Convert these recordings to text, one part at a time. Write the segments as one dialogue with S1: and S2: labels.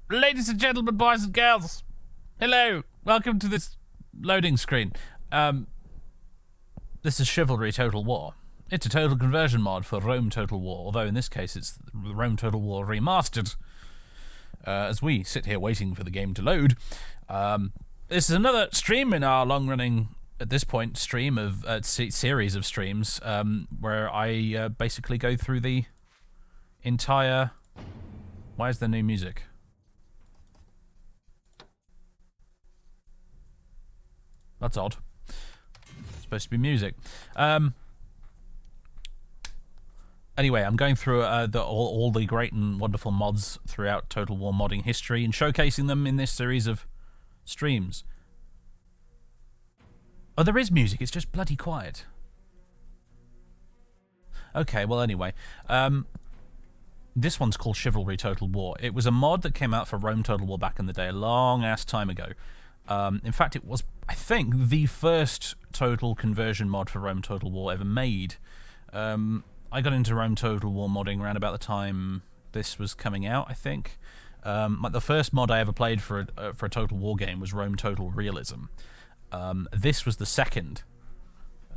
S1: Ladies and gentlemen, boys and girls, hello. Welcome to this loading screen. This is Chivalry Total War. It's a total conversion mod for Rome Total War, although in this case it's Rome Total War Remastered. As we sit here waiting for the game to load. This is another stream in our long-running, at this point, stream of series of streams where I basically go through the entire... Why is there no music? That's odd. It's supposed to be music. Anyway, I'm going through all the great and wonderful mods throughout Total War modding history and showcasing them in this series of streams. Oh, there is music. It's just bloody quiet. Okay, well, anyway. This one's called Chivalry Total War. It was a mod that came out for Rome Total War back in the day, a long-ass time ago. In fact, it was, I think, the first total conversion mod for Rome Total War ever made. I got into Rome Total War modding around about the time this was coming out, I think. Like the first mod I ever played for a Total War game was Rome Total Realism. This was the second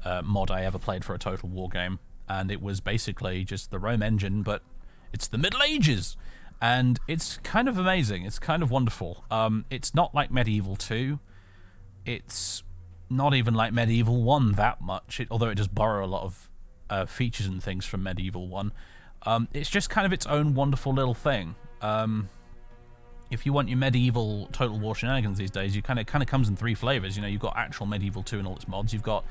S1: mod I ever played for a Total War game, and it was basically just the Rome engine, but it's the Middle Ages, and it's kind of amazing. It's kind of wonderful. It's not like Medieval 2. It's not even like Medieval 1 that much, although it does borrow a lot of features and things from Medieval 1. It's just kind of its own wonderful little thing. If you want your Medieval Total War shenanigans these days, it kind of comes in three flavors. You know, you've got actual Medieval 2 and all its mods. You've got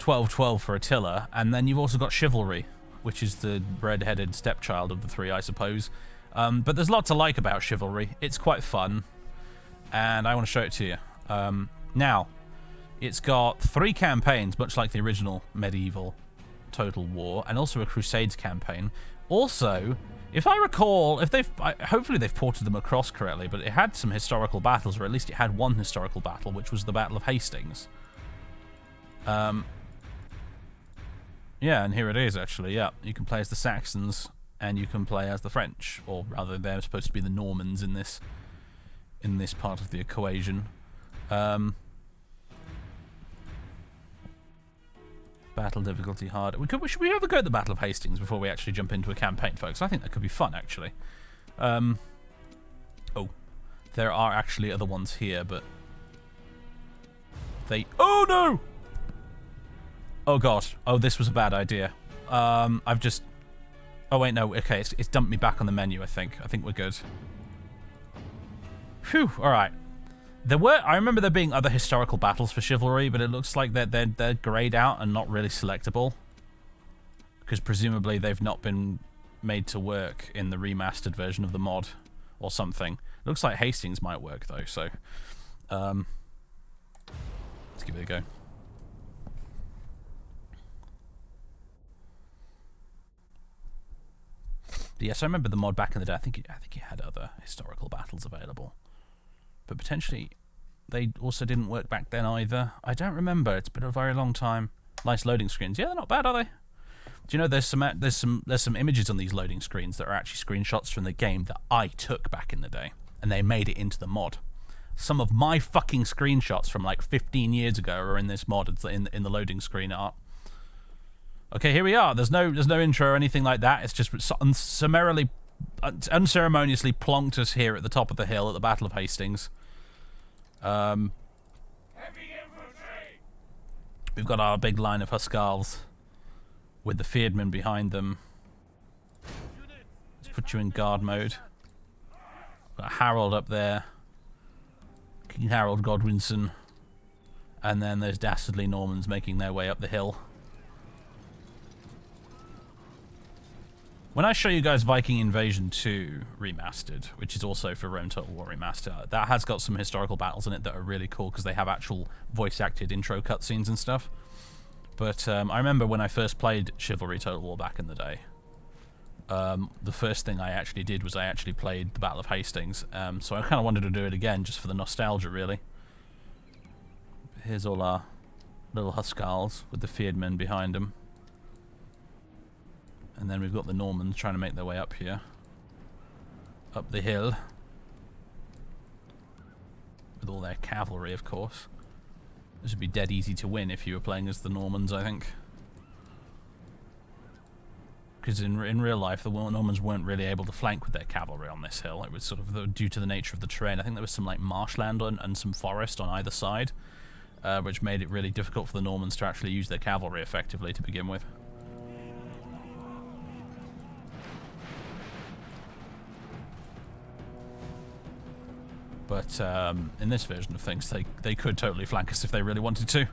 S1: 1212 for Attila, and then you've also got Chivalry, which is the red-headed stepchild of the three, I suppose. But there's lots to like about Chivalry. It's quite fun, and I want to show it to you. Now, it's got 3 campaigns, much like the original Medieval Total War, and also a Crusades campaign. Also, if I recall, hopefully they've ported them across correctly, but it had some historical battles, or at least it had one historical battle, which was the Battle of Hastings. Yeah, and here it is, actually. Yeah, you can play as the Saxons, and you can play as the French, or rather, they're supposed to be the Normans in this part of the equation. Battle difficulty hard. Should we ever go to the Battle of Hastings before we actually jump into a campaign, folks? I think that could be fun, actually. Oh, there are actually other ones here, but oh no! Oh god. Oh, this was a bad idea. Oh wait, no. Okay, it's dumped me back on the menu. I think we're good. Phew. All right. I remember there being other historical battles for Chivalry, but it looks like they're grayed out and not really selectable, because presumably they've not been made to work in the remastered version of the mod or something. It looks like Hastings might work though, so let's give it a go. But yes, I remember the mod back in the day. I think it had other historical battles available. But potentially, they also didn't work back then either. I don't remember. It's been a very long time. Nice loading screens. Yeah, they're not bad, are they? Do you know there's some images on these loading screens that are actually screenshots from the game that I took back in the day, and they made it into the mod. Some of my fucking screenshots from like 15 years ago are in this mod. It's in the loading screen art. Okay, here we are. There's no intro or anything like that. It's just unceremoniously plonked us here at the top of the hill at the Battle of Hastings. Heavy infantry. We've got our big line of Hussars with the Feardmen behind them. Let's put you in guard mode. Got Harold up there, King Harold Godwinson, and then there's dastardly Normans making their way up the hill. When I show you guys Viking Invasion 2 Remastered, which is also for Rome Total War Remastered, that has got some historical battles in it that are really cool because they have actual voice-acted intro cutscenes and stuff. But I remember when I first played Chivalry Total War back in the day, the first thing I actually did was I actually played the Battle of Hastings, so I kind of wanted to do it again just for the nostalgia, really. Here's all our little Hussars with the Feardmen behind them. And then we've got the Normans trying to make their way up here. Up the hill. with all their cavalry, of course. This would be dead easy to win if you were playing as the Normans, I think. Because in real life, the Normans weren't really able to flank with their cavalry on this hill. It was sort of due to the nature of the terrain. I think there was some like marshland and some forest on either side, which made it really difficult for the Normans to actually use their cavalry effectively to begin with. But in this version of things, they could totally flank us if they really wanted to.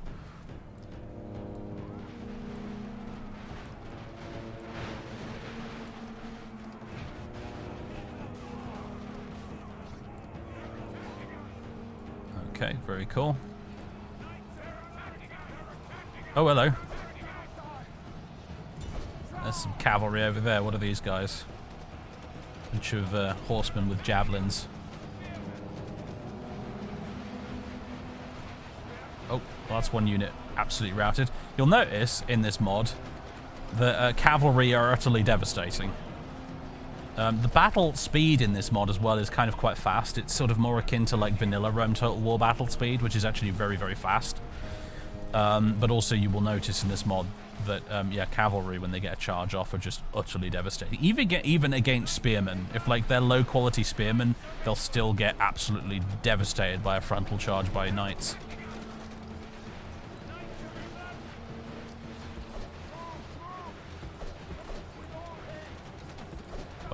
S1: Okay, very cool. Oh, hello. There's some cavalry over there. What are these guys? Bunch of horsemen with javelins. Oh, well, that's one unit absolutely routed. You'll notice in this mod that cavalry are utterly devastating. The battle speed in this mod as well is kind of quite fast. It's sort of more akin to like vanilla Rome Total War battle speed, which is actually very, very fast. But also you will notice in this mod that, yeah, cavalry, when they get a charge off, are just utterly devastating. Even against spearmen, if like they're low quality spearmen, they'll still get absolutely devastated by a frontal charge by knights.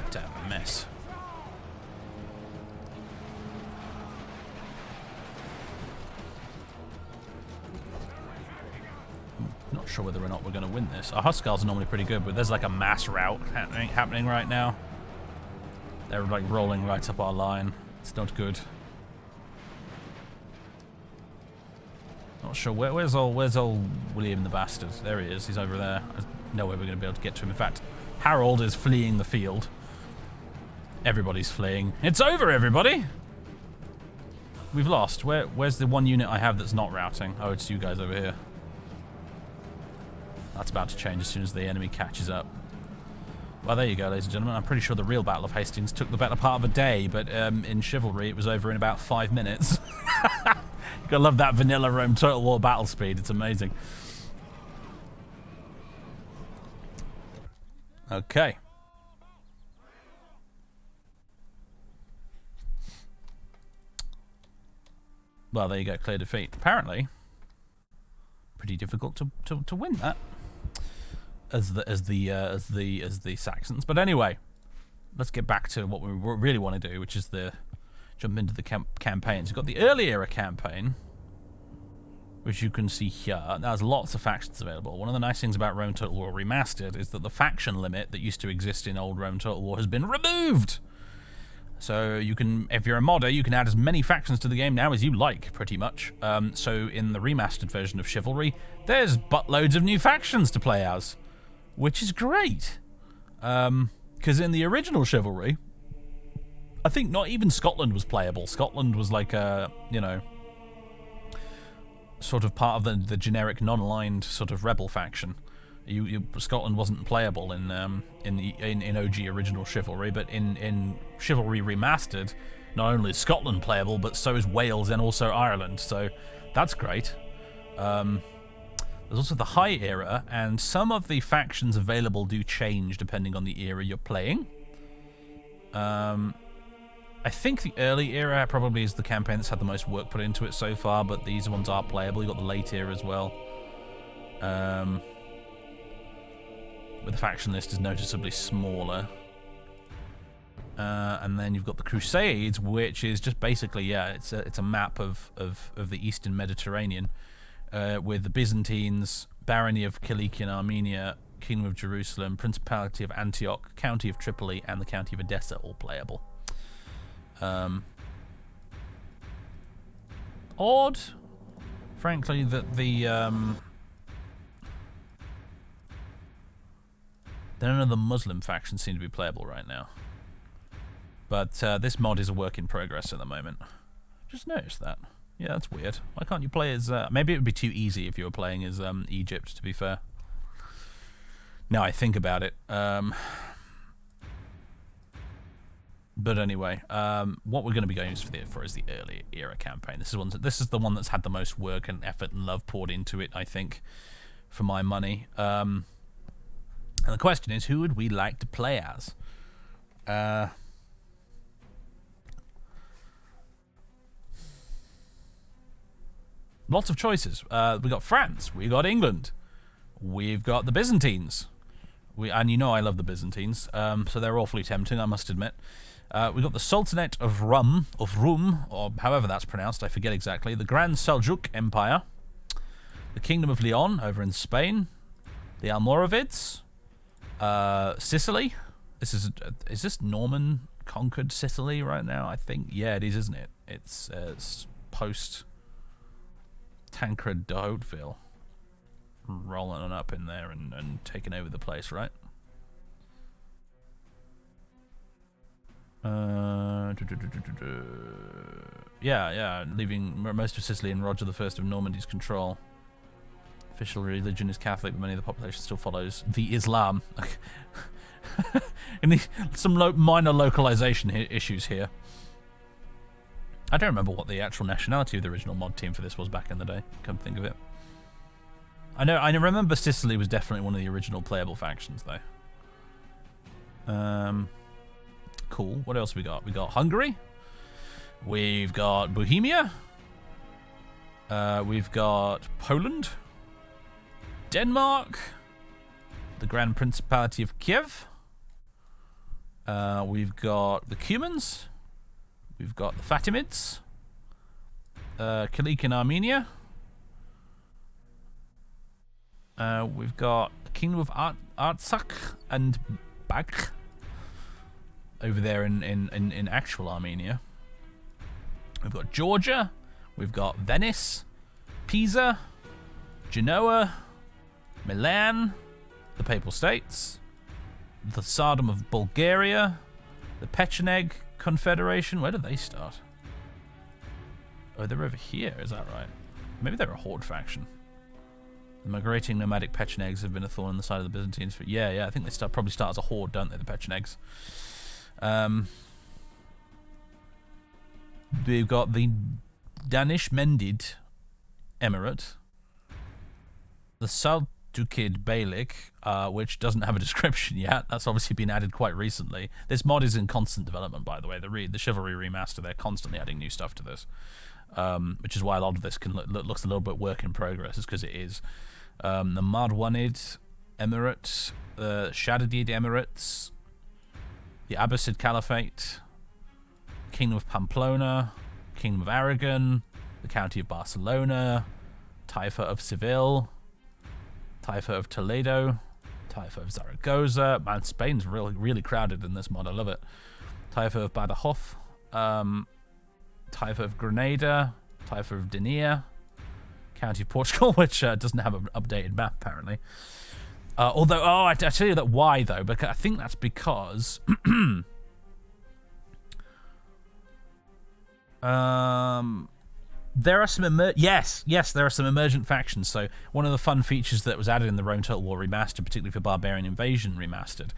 S1: Damn mess. Not sure whether or not we're going to win this. Our Huskarls are normally pretty good, but there's like a mass rout happening right now. They're like rolling right up our line. It's not good. Not sure where's old William the Bastard? There he is. He's over there. There's no way we're going to be able to get to him. In fact, Harold is fleeing the field. Everybody's fleeing. It's over, everybody! We've lost. Where's the one unit I have that's not routing? Oh, it's you guys over here. That's about to change as soon as the enemy catches up. Well, there you go, ladies and gentlemen. I'm pretty sure the real Battle of Hastings took the better part of a day, but in Chivalry it was over in about 5 minutes. You gotta love that vanilla Rome Total War battle speed. It's amazing. Okay. Well, there you go, clear defeat. Apparently, pretty difficult to win that as the Saxons. But anyway, let's get back to what we really want to do, which is jump into the campaigns. We've got the early era campaign, which you can see here. There's lots of factions available. One of the nice things about Rome Total War Remastered is that the faction limit that used to exist in old Rome Total War has been removed. So you can, if you're a modder, you can add as many factions to the game now as you like, pretty much. So in the remastered version of Chivalry, there's buttloads of new factions to play as, which is great. Because in the original Chivalry, I think not even Scotland was playable. Scotland was like a, you know, sort of part of the generic non-aligned sort of rebel faction. Scotland wasn't playable in OG original Chivalry, but in Chivalry Remastered, not only is Scotland playable, but so is Wales and also Ireland. So that's great. There's also the High Era, and some of the factions available do change depending on the era you're playing. I think the early era probably is the campaign that's had the most work put into it so far, but these ones are playable. You've got the late era as well. But the faction list is noticeably smaller. And then you've got the Crusades, which is just basically, yeah, it's a map of the Eastern Mediterranean, with the Byzantines, Barony of Cilicia and Armenia, Kingdom of Jerusalem, Principality of Antioch, County of Tripoli, and the County of Edessa all playable. Odd, frankly, that none of the Muslim factions seem to be playable right now. But this mod is a work in progress at the moment. Just noticed that. Yeah, that's weird. Why can't you play as... maybe it would be too easy if you were playing as Egypt, to be fair. Now I think about it. But anyway, what we're going to be going for is the early era campaign. This is the one that's had the most work and effort and love poured into it, I think, for my money. And the question is, who would we like to play as? Lots of choices. We got France. We got England. We've got the Byzantines. And you know I love the Byzantines, so they're awfully tempting, I must admit. We've got the Sultanate of Rum, or however that's pronounced, I forget exactly. The Grand Seljuk Empire. The Kingdom of Leon over in Spain. The Almoravids. Sicily. Is this Norman conquered Sicily right now? I think, yeah, it is, isn't it? It's post Tancred de Hauteville rolling on up in there and taking over the place, right? Yeah, leaving most of Sicily in Roger I of Normandy's control. Official religion is Catholic, but many of the population still follows the Islam. And some minor localization issues here. I don't remember what the actual nationality of the original mod team for this was back in the day. Come think of it. I remember Sicily was definitely one of the original playable factions, though. Cool. What else we got? We got Hungary. We've got Bohemia. We've got Poland. Denmark. The Grand Principality of Kiev. We've got the Cumans. We've got the Fatimids. Kalik in Armenia. We've got the Kingdom of Artsakh and Bagh over there in actual Armenia. We've got Georgia. We've got Venice, Pisa, Genoa, Milan, the Papal States, the Tsardom of Bulgaria, the Pecheneg Confederation. Where do they start? Oh, they're over here. Is that right? Maybe they're a horde faction. The migrating nomadic Pechenegs have been a thorn in the side of the Byzantines. Yeah, I think they probably start as a horde, don't they, the Pechenegs? We've got the Danish-Mendid Emirate, the Selçukid Beylik, which doesn't have a description yet. That's obviously been added quite recently. This mod is in constant development, by the way. The Chivalry Remaster, they're constantly adding new stuff to this, which is why a lot of this looks a little bit work in progress, is because it is. The Marwanid Emirate, the Shaddadid Emirates, the Abbasid Caliphate, Kingdom of Pamplona, Kingdom of Aragon, the County of Barcelona, Taifa of Seville, Taifa of Toledo, Taifa of Zaragoza. Man, Spain's really crowded in this mod. I love it. Taifa of Badajoz, Taifa of Granada, Taifa of Denia, County of Portugal, which doesn't have an updated map apparently. Although, I tell you that why though, because I think that's because there are some yes, there are some emergent factions. So one of the fun features that was added in the Rome Total War Remastered, particularly for Barbarian Invasion Remastered,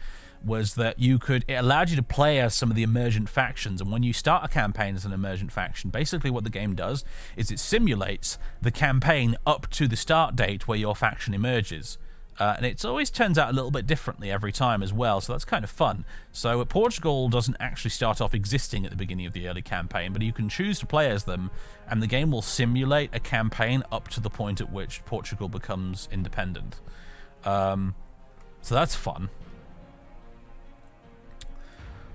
S1: was that it allowed you to play as some of the emergent factions, and when you start a campaign as an emergent faction, basically what the game does is it simulates the campaign up to the start date where your faction emerges. And it always turns out a little bit differently every time as well, so that's kind of fun. So Portugal doesn't actually start off existing at the beginning of the early campaign, but you can choose to play as them, and the game will simulate a campaign up to the point at which Portugal becomes independent. So that's fun.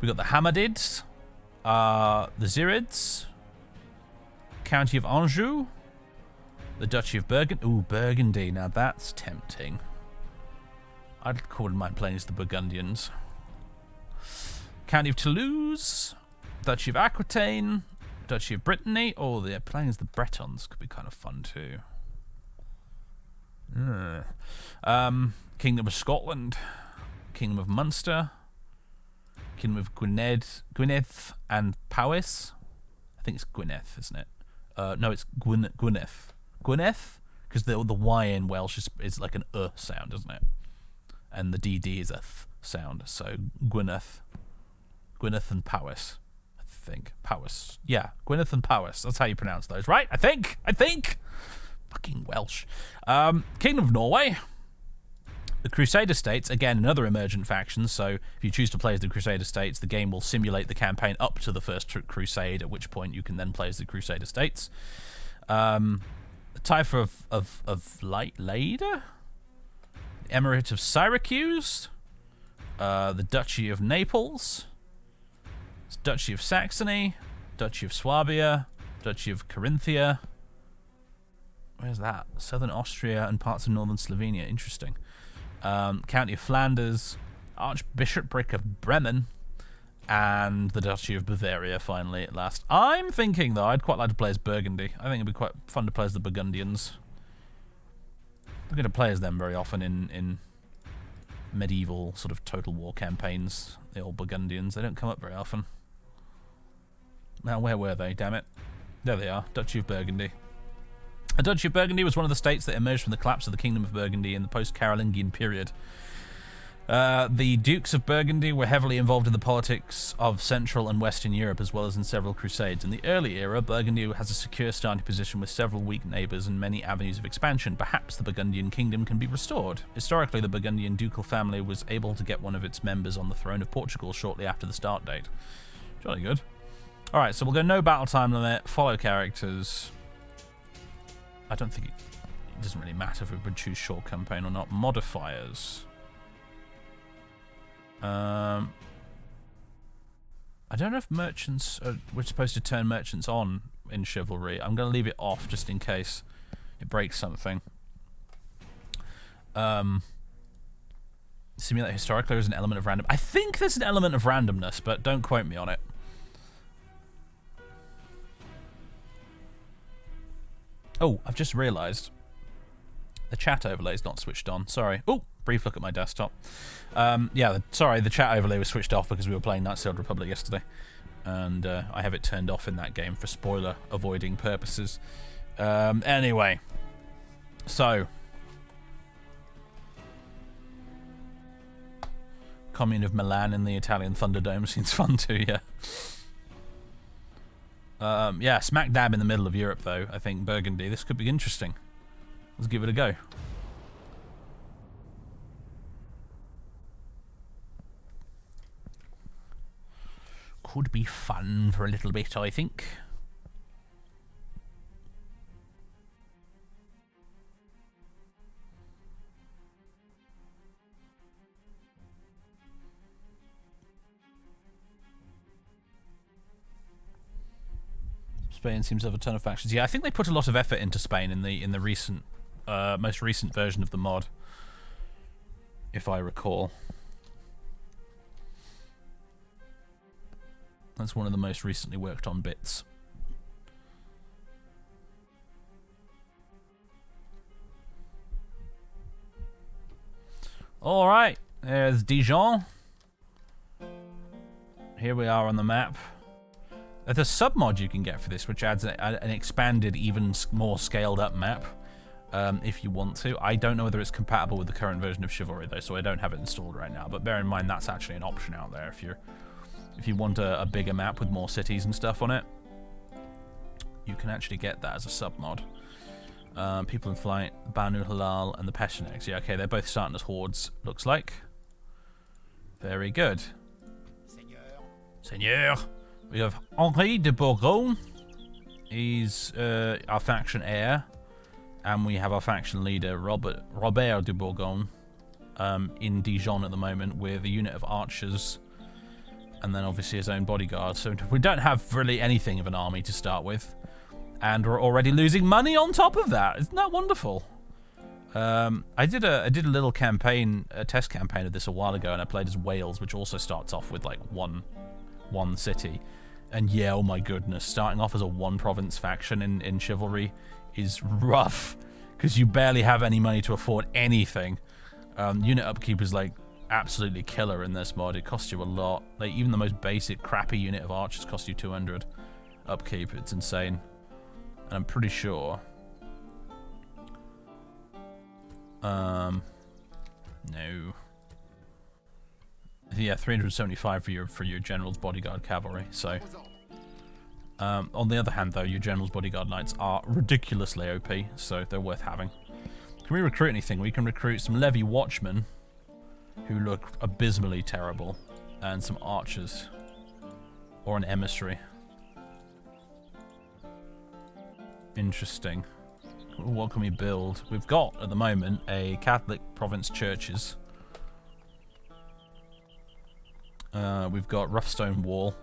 S1: We got the Hamadids, the Zirids, County of Anjou, the Duchy of Burgundy. Ooh, Burgundy, now that's tempting. I'd wouldn't mind playing as the Burgundians. County of Toulouse, Duchy of Aquitaine, Duchy of Brittany. Oh, they're playing as the Bretons. Could be kind of fun too. Kingdom of Scotland, Kingdom of Munster, Kingdom of Gwynedd and Powys. I think it's Gwynedd, isn't it? No, it's Gwynedd. Gwynedd? Because the Y in Welsh is like an sound, isn't it? And the DD is a th sound, so Gwynedd. Gwyneth and Powys. I think. Powys. Yeah, Gwyneth and Powys. That's how you pronounce those, right? I think. Fucking Welsh. Kingdom of Norway. The Crusader States, again, another emergent faction, so if you choose to play as the Crusader States, the game will simulate the campaign up to the First Crusade, at which point you can then play as the Crusader States. The Type of Leyda? The Emirate of Syracuse? The Duchy of Naples? Duchy of Saxony? Duchy of Swabia? Duchy of Carinthia? Where's that? Southern Austria and parts of northern Slovenia. Interesting. County of Flanders, Archbishopric of Bremen, and the Duchy of Bavaria, finally, at last. I'm thinking, though, I'd quite like to play as Burgundy. I think it'd be quite fun to play as the Burgundians. I'm going to play as them very often in medieval sort of Total War campaigns. The old Burgundians, they don't come up very often. Now, where were they, damn it? There they are, Duchy of Burgundy. The Duchy of Burgundy was one of the states that emerged from the collapse of the Kingdom of Burgundy in the post-Carolingian period. The Dukes of Burgundy were heavily involved in the politics of Central and Western Europe, as well as in several crusades. In the early era, Burgundy has a secure starting position with several weak neighbours and many avenues of expansion. Perhaps the Burgundian kingdom can be restored. Historically, the Burgundian ducal family was able to get one of its members on the throne of Portugal shortly after the start date. Jolly good. Alright, so we'll go no battle time limit, follow characters. I don't think it doesn't really matter if we would choose short campaign or not. Modifiers. I don't know if merchants we're supposed to turn merchants on in Chivalry. I'm going to leave it off just in case it breaks something. Simulate historically, there's an element of random. I think there's an element of randomness, but don't quote me on it. Oh, I've just realised the chat overlay is not switched on. Sorry. Oh, brief look at my desktop. Sorry, the chat overlay was switched off because we were playing Knights of the Old Republic yesterday. And I have it turned off in that game for spoiler avoiding purposes. Anyway. So. Commune of Milan in the Italian Thunderdome seems fun too, yeah. Yeah, smack dab in the middle of Europe, though. I think Burgundy. This could be interesting. Let's give it a go. Could be fun for a little bit, I think. Spain seems to have a ton of factions. Yeah, I think they put a lot of effort into Spain in the recent, most recent version of the mod, if I recall. That's one of the most recently worked on bits. All right, there's Dijon. Here we are on the map. There's a sub-mod you can get for this, which adds an expanded, even more scaled-up map, if you want to. I don't know whether it's compatible with the current version of Chivalry, though, so I don't have it installed right now. But bear in mind, that's actually an option out there if you want a bigger map with more cities and stuff on it. You can actually get that as a sub-mod. People in Flight, Banu Halal, and the Pechenegs. Yeah, okay, they're both starting as hordes, looks like. Very good. Seigneur. We have Henri de Bourgogne. He's our faction heir. And we have our faction leader, Robert de Bourgogne, in Dijon at the moment with a unit of archers. And then obviously his own bodyguard. So we don't have really anything of an army to start with. And we're already losing money on top of that. Isn't that wonderful? I did a little campaign, a test campaign of this a while ago, and I played as Wales, which also starts off with like one city. And yeah, oh my goodness, starting off as a one province faction in Chivalry is rough, because you barely have any money to afford anything. Unit upkeep is like absolutely killer in this mod. It costs you a lot. Like even the most basic crappy unit of archers costs you 200 upkeep. It's insane. And I'm pretty sure no. Yeah, 375 for your general's bodyguard cavalry. So, on the other hand, though, your general's bodyguard knights are ridiculously OP, so they're worth having. Can we recruit anything? We can recruit some levy watchmen, who look abysmally terrible, and some archers, or an emissary. Interesting. What can we build? We've got, at the moment, a Catholic province churches. We've got rough stone wall,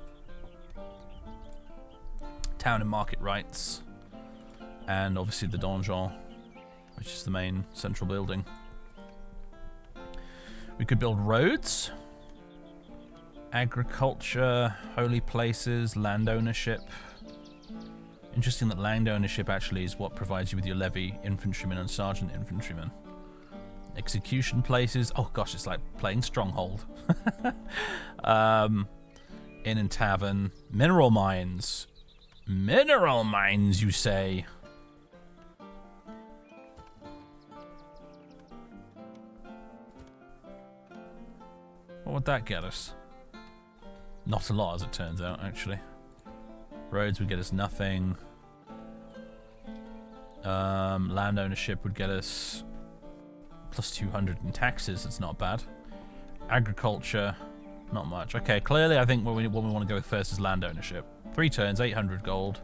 S1: town and market rights, and obviously the donjon, which is the main central building. We could build roads, agriculture, holy places, land ownership. Interesting that land ownership actually is what provides you with your levy infantrymen and sergeant infantrymen. Execution places. Oh gosh, it's like playing Stronghold. Inn and tavern. Mineral mines. Mineral mines, you say? What would that get us? Not a lot, as it turns out, actually. Roads would get us nothing. Land ownership would get us plus 200 in taxes. It's not bad. Agriculture, not much. Okay, clearly I think what we want to go with first is land ownership. 3 turns, 800 gold.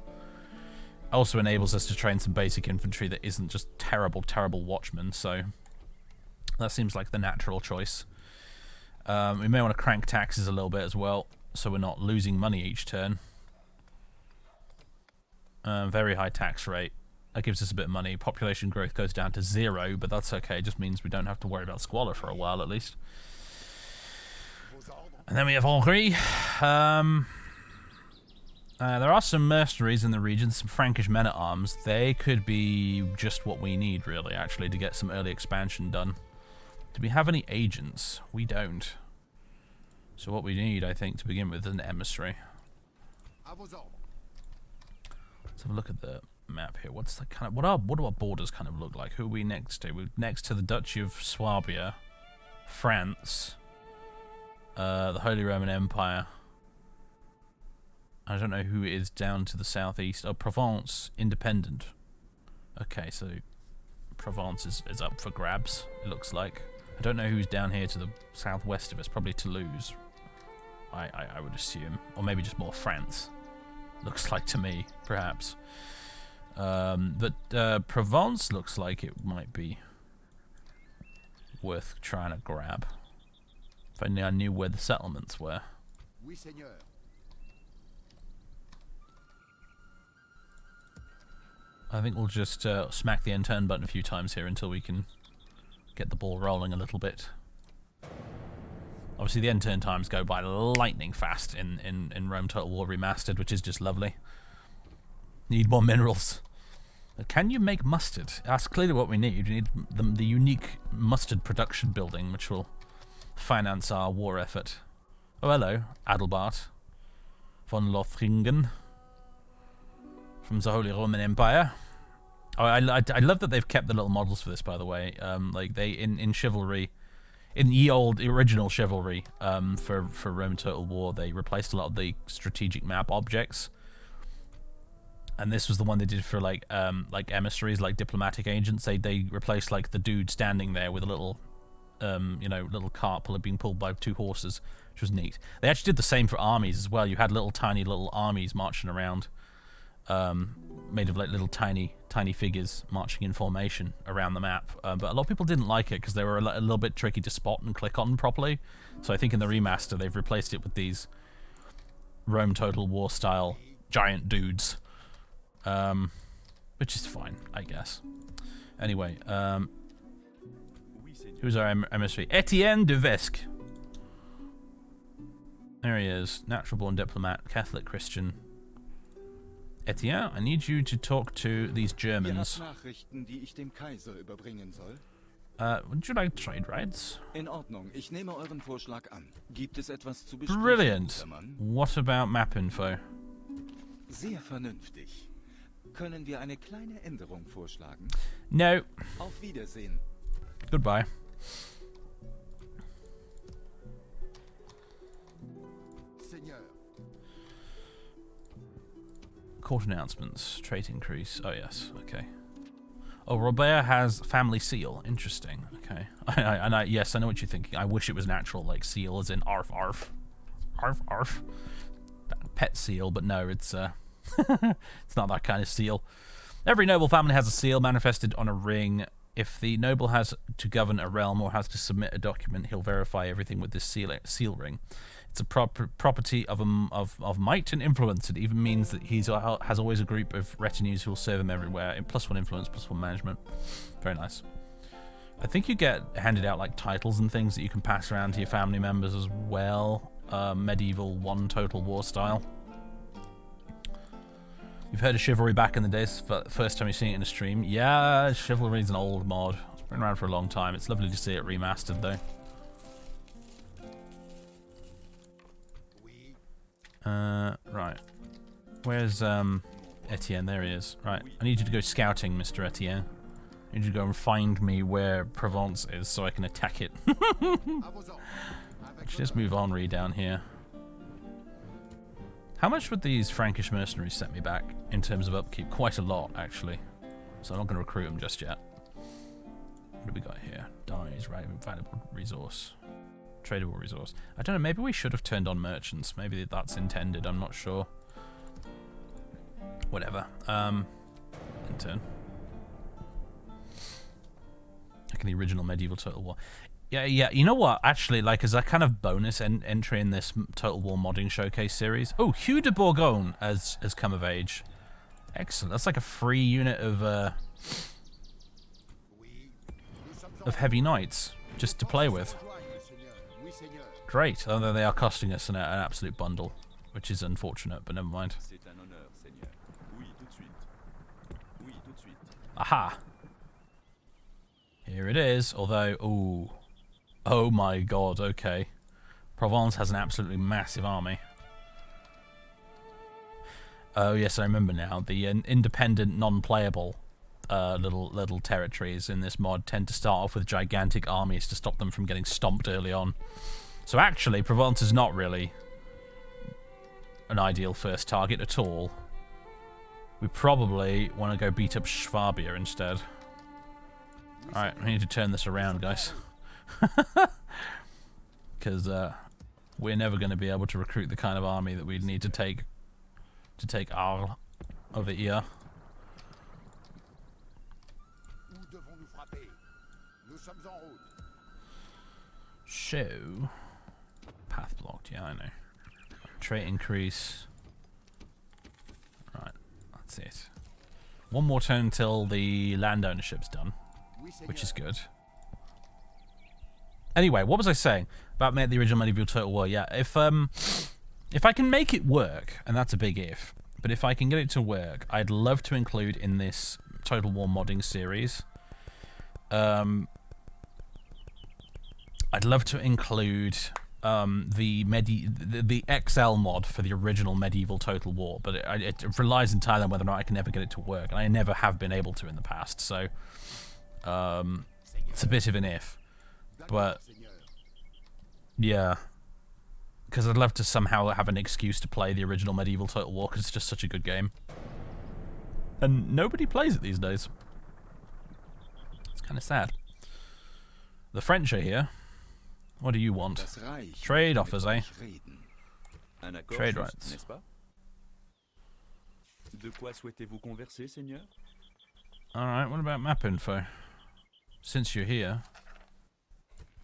S1: Also enables us to train some basic infantry that isn't just terrible, terrible watchmen, so that seems like the natural choice. We may want to crank taxes a little bit as well, so we're not losing money each turn. Very high tax rate. That gives us a bit of money. Population growth goes down to 0, but that's okay. It just means we don't have to worry about squalor for a while, at least. And then we have Hongrie. There are some mercenaries in the region, some Frankish men-at-arms. They could be just what we need, really, actually, to get some early expansion done. Do we have any agents? We don't. So what we need, I think, to begin with, is an emissary. Let's have a look at the map here. What's the kind of what do our borders kind of look like? Who are we next to? We're next to the Duchy of Swabia, France, the Holy Roman Empire. I don't know who is down to the southeast. Oh, Provence, independent. Okay, so Provence is up for grabs, it looks like. I don't know who's down here to the southwest of us. Probably Toulouse, I would assume. Or maybe just more France. Looks like to me, perhaps. But Provence looks like it might be worth trying to grab. If only I knew where the settlements were. Oui, seigneur. I think we'll just smack the end turn button a few times here until we can get the ball rolling a little bit. Obviously the end turn times go by lightning fast in Rome Total War Remastered, which is just lovely. Need more minerals. Can you make mustard? That's clearly what we need. We need the unique mustard production building, which will finance our war effort. Oh, hello, Adelbart von Lothringen from the Holy Roman Empire. Oh, I love that they've kept the little models for this, by the way. Like they in Chivalry, in the original Chivalry, for Rome Total War, they replaced a lot of the strategic map objects. And this was the one they did for like emissaries, like diplomatic agents. They replaced like the dude standing there with a little, little cart being pulled by 2 horses, which was neat. They actually did the same for armies as well. You had tiny little armies marching around, made of like little tiny figures marching in formation around the map. But a lot of people didn't like it because they were a little bit tricky to spot and click on properly. So I think in the remaster they've replaced it with these Rome Total War style giant dudes. Which is fine, I guess. Anyway, who's our emissary? Etienne de Vesque. There he is. Natural born diplomat, Catholic Christian. Etienne, I need you to talk to these Germans. Would you like trade rights? Brilliant. What about map info?
S2: Sehr vernünftig. Können wir eine kleine Änderung vorschlagen?
S1: No.
S2: Auf Wiedersehen.
S1: Goodbye. Court announcements. Trait increase. Oh, yes. Okay. Oh, Robert has family seal. Interesting. Okay. Yes, I know what you're thinking. I wish it was an actual, like, seal, as in arf, arf. Arf, arf. Pet seal, but no, it's, it's not that kind of seal. Every noble family has a seal manifested on a ring. If the noble has to govern a realm or has to submit a document, he'll verify everything with this seal ring. It's a property of might and influence. It even means that he has always a group of retinues who will serve him everywhere. +1 influence, +1 management. Very nice. I think you get handed out like titles and things that you can pass around to your family members as well. Medieval 1 Total War style. You've heard of Chivalry back in the days, first time you've seen it in a stream. Yeah, Chivalry's an old mod. It's been around for a long time. It's lovely to see it remastered though. Right. Where's Etienne? There he is. Right. I need you to go scouting, Mr. Etienne. I need you to go and find me where Provence is so I can attack it. Let's just move Henri down here. How much would these Frankish mercenaries set me back in terms of upkeep? Quite a lot, actually. So I'm not going to recruit them just yet. What do we got here? Dies, right? Valuable resource. Tradable resource. I don't know, maybe we should have turned on merchants. Maybe that's intended, I'm not sure. Whatever. Intern. Like in the original medieval Total War. Yeah, you know what? Actually, like, as a kind of bonus entry in this Total War modding showcase series. Oh, Hugh de Bourgogne has come of age. Excellent. That's like a free unit of heavy knights just to play with. Great. Although they are costing us an absolute bundle, which is unfortunate, but never mind. Aha. Here it is. Although, ooh. Oh my god, okay. Provence has an absolutely massive army. Oh yes, I remember now. The independent, non-playable little territories in this mod tend to start off with gigantic armies to stop them from getting stomped early on. So actually, Provence is not really an ideal first target at all. We probably want to go beat up Swabia instead. Alright, we need to turn this around, guys. Because we're never going to be able to recruit the kind of army that we'd need to take Arles over here. So, path blocked, yeah, I know. Trait increase. Right, that's it. One more turn until the land ownership's done, which is good. Anyway, what was I saying about the original medieval Total War? Yeah, if I can make it work, and that's a big if, but if I can get it to work, I'd love to include in this Total War modding series. I'd love to include the XL mod for the original medieval Total War, but it relies entirely on whether or not I can ever get it to work, and I never have been able to in the past. So it's a bit of an if. But, yeah, because I'd love to somehow have an excuse to play the original medieval Total War, because it's just such a good game. And nobody plays it these days. It's kind of sad. The French are here. What do you want? Trade offers, eh? Trade rights. Alright, what about map info? Since you're here.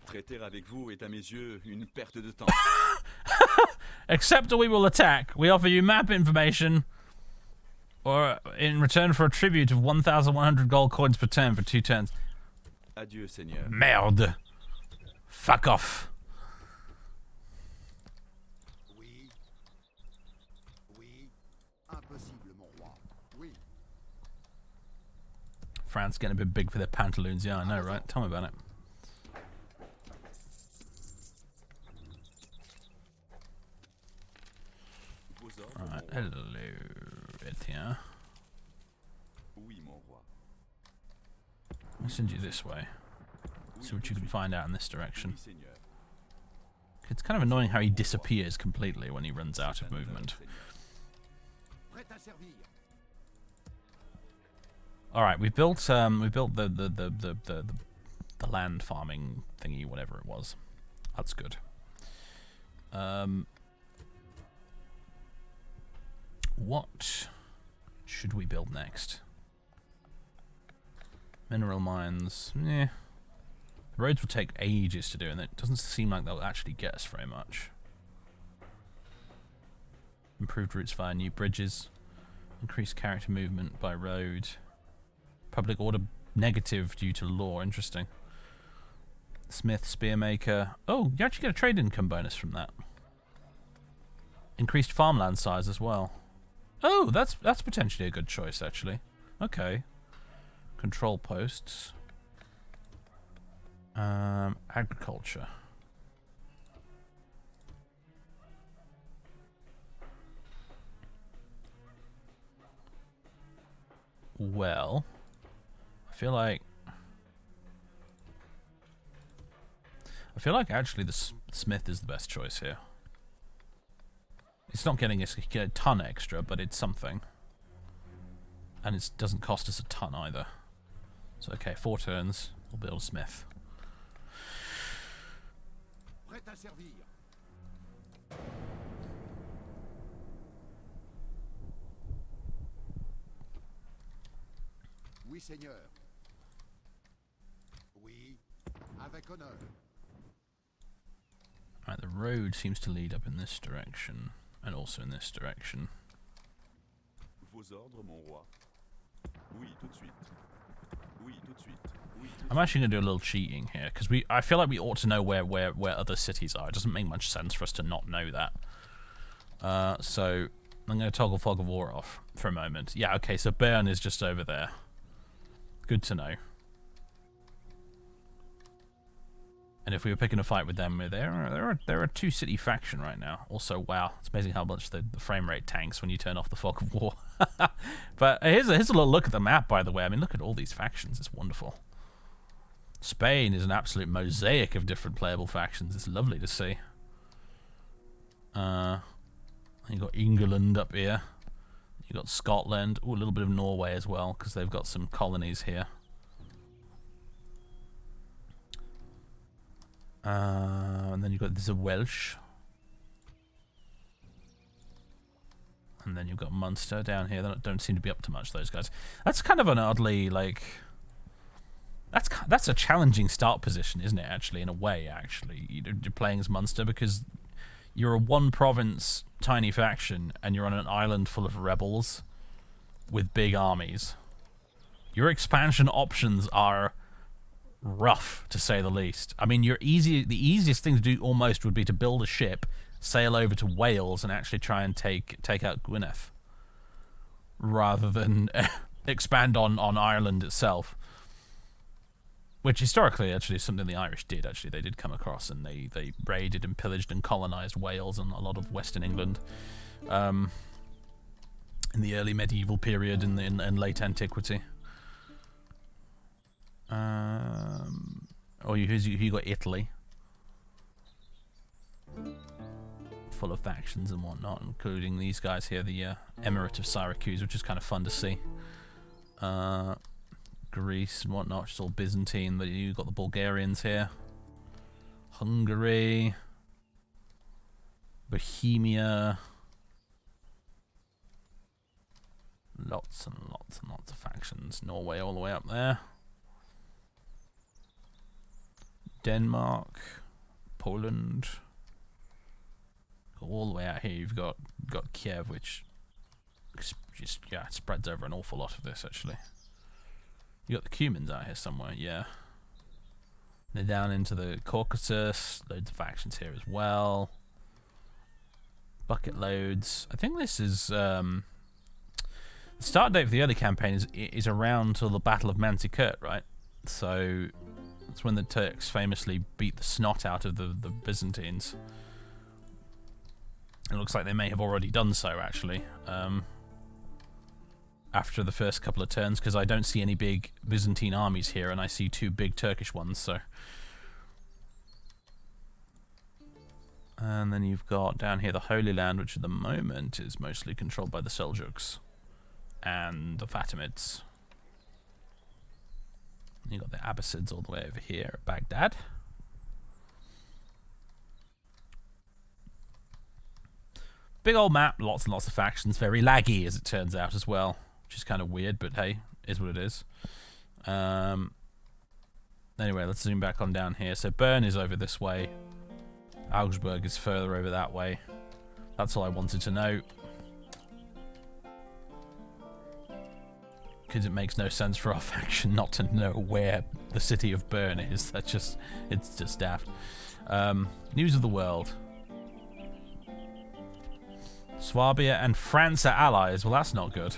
S3: Traiter avec vous est à mes yeux une perte de temps.
S1: Except we will attack. We offer you map information, or in return for a tribute of 1,100 gold coins per turn for 2 turns.
S3: Adieu, Seigneur.
S1: Merde. Fuck off.
S4: Oui. Oui. Impossible, mon roi. Oui.
S1: France getting a bit big for their pantaloons. Yeah, I know, right? Tell me about it. Alright, hello, Etienne. I'll send you this way. See what you can find out in this direction. It's kind of annoying how he disappears completely when he runs out of movement. All right, we built the land farming thingy, whatever it was. That's good. What should we build next? Mineral mines. Yeah. The roads will take ages to do, and it doesn't seem like they'll actually get us very much. Improved routes via new bridges. Increased character movement by road. Public order negative due to law. Interesting. Smith, spearmaker. Oh, you actually get a trade income bonus from that. Increased farmland size as well. Oh, that's potentially a good choice, actually. Okay. Control posts. Agriculture. Well, I feel like actually the smith is the best choice here. It's not getting us a ton extra, but it's something. And it doesn't cost us a ton either. So okay, 4 turns, we'll build a smith.
S4: Prêt à servir. Oui, seigneur. Oui, avec honneur.
S1: Right, the road seems to lead up in this direction, and also in this direction.
S3: Vos ordres, mon roi. Oui, tout de suite. Oui, tout de suite. Oui, tout de
S1: I'm actually going to do a little cheating here, because I feel like we ought to know where other cities are. It doesn't make much sense for us to not know that. So I'm going to toggle Fog of War off for a moment. Yeah, okay, so Bern is just over there. Good to know. And if we were picking a fight with them, they're a 2-city faction right now. Also, wow, it's amazing how much the frame rate tanks when you turn off the Fog of War. But here's a little look at the map, by the way. I mean, look at all these factions. It's wonderful. Spain is an absolute mosaic of different playable factions. It's lovely to see. You've got England up here. You've got Scotland. Ooh, a little bit of Norway as well, because they've got some colonies here. And then you've got the Welsh. And then you've got Munster down here. They don't seem to be up to much, those guys. That's kind of an oddly, like... That's a challenging start position, isn't it, actually, in a way, actually. You're playing as Munster because you're a one-province tiny faction and you're on an island full of rebels with big armies. Your expansion options are rough, to say the least. I mean, the easiest thing to do almost would be to build a ship, sail over to Wales, and actually try and take out Gwynedd, rather than expand on Ireland itself. Which historically, actually, is something the Irish did. Actually, they did come across and they raided and pillaged and colonized Wales and a lot of Western England in the early medieval period and late antiquity. You got Italy, full of factions and whatnot, including these guys here, the Emirate of Syracuse, which is kind of fun to see. Greece and whatnot, which is all Byzantine, but you've got the Bulgarians here. Hungary, Bohemia. Lots and lots and lots of factions. Norway all the way up there. Denmark, Poland. All the way out here you've got Kiev, which just spreads over an awful lot of this actually. You got the Cumans out here somewhere, yeah. They're down into the Caucasus, loads of factions here as well. Bucket loads. I think this is the start date for the early campaign is around till the Battle of Manzikert, right? So that's when the Turks famously beat the snot out of the Byzantines. It looks like they may have already done so, actually, after the first couple of turns, because I don't see any big Byzantine armies here, and I see 2 big Turkish ones, so... And then you've got down here the Holy Land, which at the moment is mostly controlled by the Seljuks. and the Fatimids. You got the Abbasids all the way over here at Baghdad. Big old map, lots and lots of factions, very laggy as it turns out as well, which is kind of weird, but hey, is what it is. Anyway, let's zoom back on down here. So Bern is over this way. Augsburg is further over that way. That's all I wanted to know. Because it makes no sense for our faction not to know where the city of Bern is. It's just daft. News of the world. Swabia and France are allies. Well, that's not good.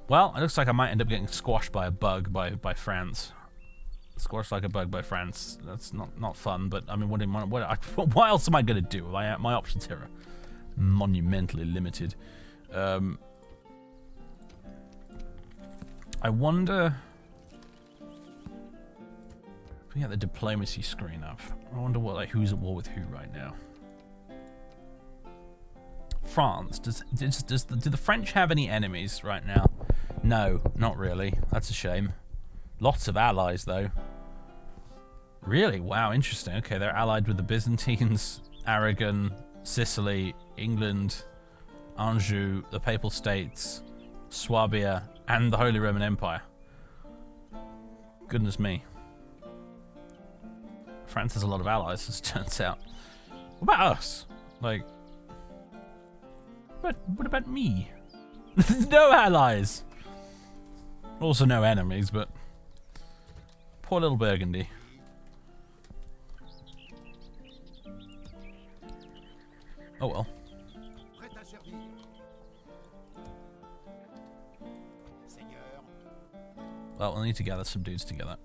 S1: Well, it looks like I might end up getting squashed by a bug by France. Squashed like a bug by France. That's not fun, but I mean, what else am I going to do? My options here are monumentally limited. I wonder... If we get the diplomacy screen up, I wonder who's at war with who right now. France. Do the French have any enemies right now? No, not really. That's a shame. Lots of allies, though. Really? Wow, interesting. Okay, they're allied with the Byzantines, Aragon, Sicily, England, Anjou, the Papal States, Swabia, and the Holy Roman Empire. Goodness me. France has a lot of allies, as it turns out. What about us? Like... But what about me? No allies! Also no enemies, but... Poor little Burgundy. Oh well. Well, we'll need to gather some dudes together.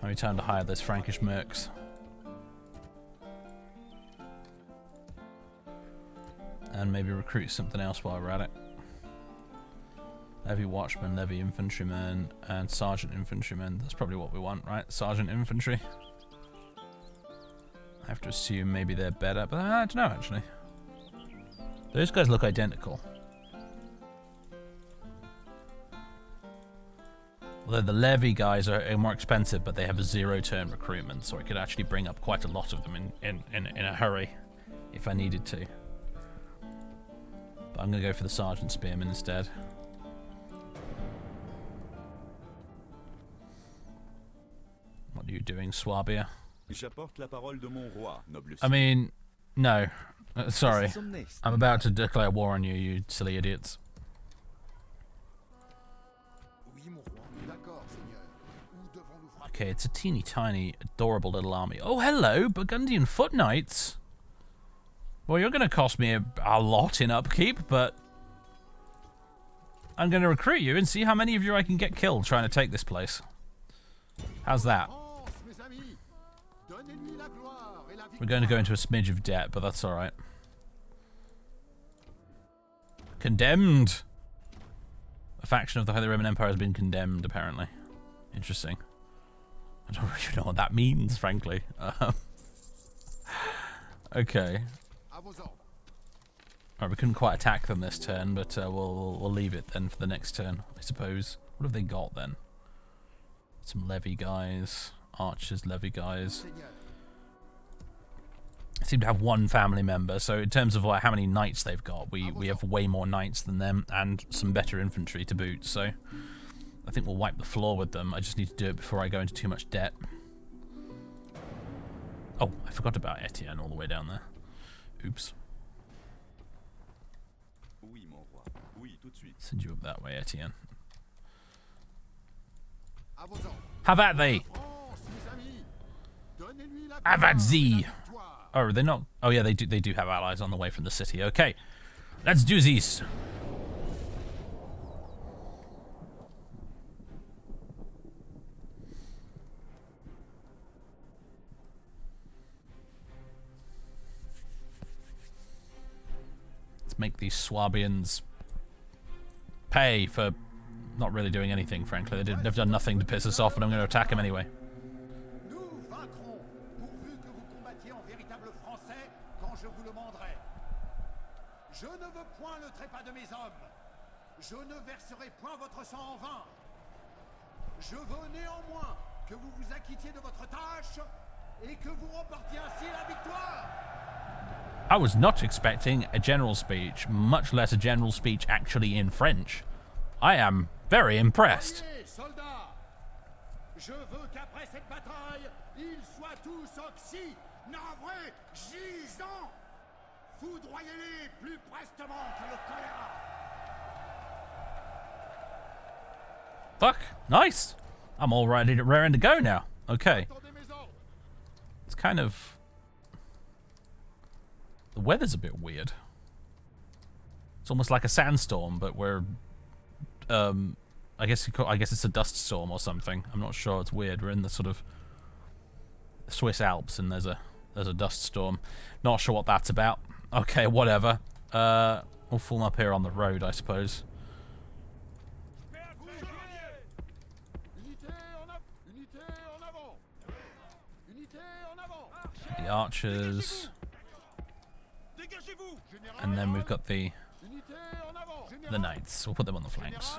S1: Maybe time to hire those Frankish mercs. And maybe recruit something else while we're at it. Levy watchmen, levy infantrymen, and sergeant infantrymen. That's probably what we want, right? Sergeant infantry. I have to assume maybe they're better, but I don't know actually. Those guys look identical. Although the levy guys are more expensive, but they have a 0-turn recruitment, so I could actually bring up quite a lot of them in a hurry if I needed to. But I'm going to go for the sergeant spearmen instead. What are you doing, Swabia? I mean, no. Sorry. I'm about to declare war on you, you silly idiots. Okay, it's a teeny tiny, adorable little army. Oh, hello, Burgundian foot knights. Well, you're going to cost me a lot in upkeep, but I'm going to recruit you and see how many of you I can get killed trying to take this place. How's that? We're going to go into a smidge of debt, but that's alright. Condemned! A faction of the Holy Roman Empire has been condemned, apparently. Interesting. I don't really know what that means, frankly. Okay. Alright, we couldn't quite attack them this turn, but we'll leave it then for the next turn, I suppose. What have they got then? Some levy guys, archers, levy guys. I seem to have one family member, so in terms of how many knights they've got, we have way more knights than them, and some better infantry to boot, so I think we'll wipe the floor with them. I just need to do it before I go into too much debt. Oh, I forgot about Etienne all the way down there. Oops. Send you up that way, Etienne. Have at thee! Have at thee! Oh, are they not? Oh yeah, they do have allies on the way from the city. Okay, let's do this. Let's make these Swabians pay for not really doing anything, frankly. They've done nothing to piss us off, but I'm going to attack them anyway.
S4: Je ne veux point le trépas de mes hommes. Je ne verserai point votre sang en vain. Je veux néanmoins que vous vous acquittiez de votre tâche et que vous remportiez ainsi la victoire.
S1: I was not expecting a general speech, much less a general speech actually in French. I am very impressed.
S4: Voyez, soldats, je veux qu'après cette bataille, ils soient tous oxy, navrés, gisants. Foudroyez-les plus prestement que le choléra.
S1: Fuck, nice. I'm all ready to raring to go now. Okay.
S4: Attendez mes ordres.
S1: It's kind of... The weather's a bit weird. It's almost like a sandstorm, but we're... I guess it's a dust storm or something. I'm not sure. It's weird. We're in the sort of Swiss Alps, and there's a dust storm. Not sure what that's about. Okay, whatever. We'll form up here on the road, I suppose. The archers, and then we've got the knights. We'll put them on the flanks.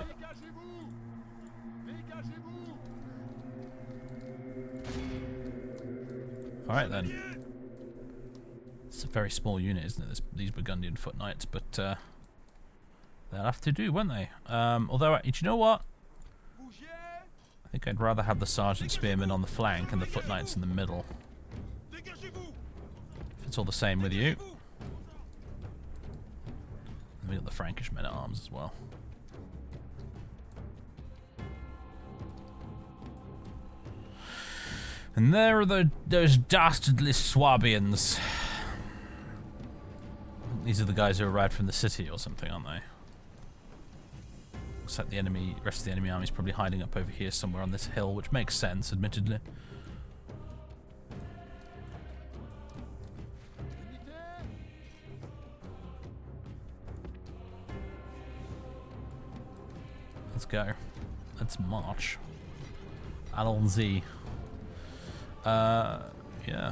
S1: All right then. It's a very small unit, isn't it? These Burgundian foot knights, but they'll have to do, won't they? Although, do you know what? I think I'd rather have the sergeant spearmen on the flank and the foot knights in the middle. If it's all the same with you. And we got the Frankish men at arms as well. And there are those dastardly Swabians. These are the guys who arrived from the city or something, aren't they? Looks like the rest of the enemy army is probably hiding up over here somewhere on this hill, which makes sense, admittedly. Let's go. Let's march. Allons-y. Yeah.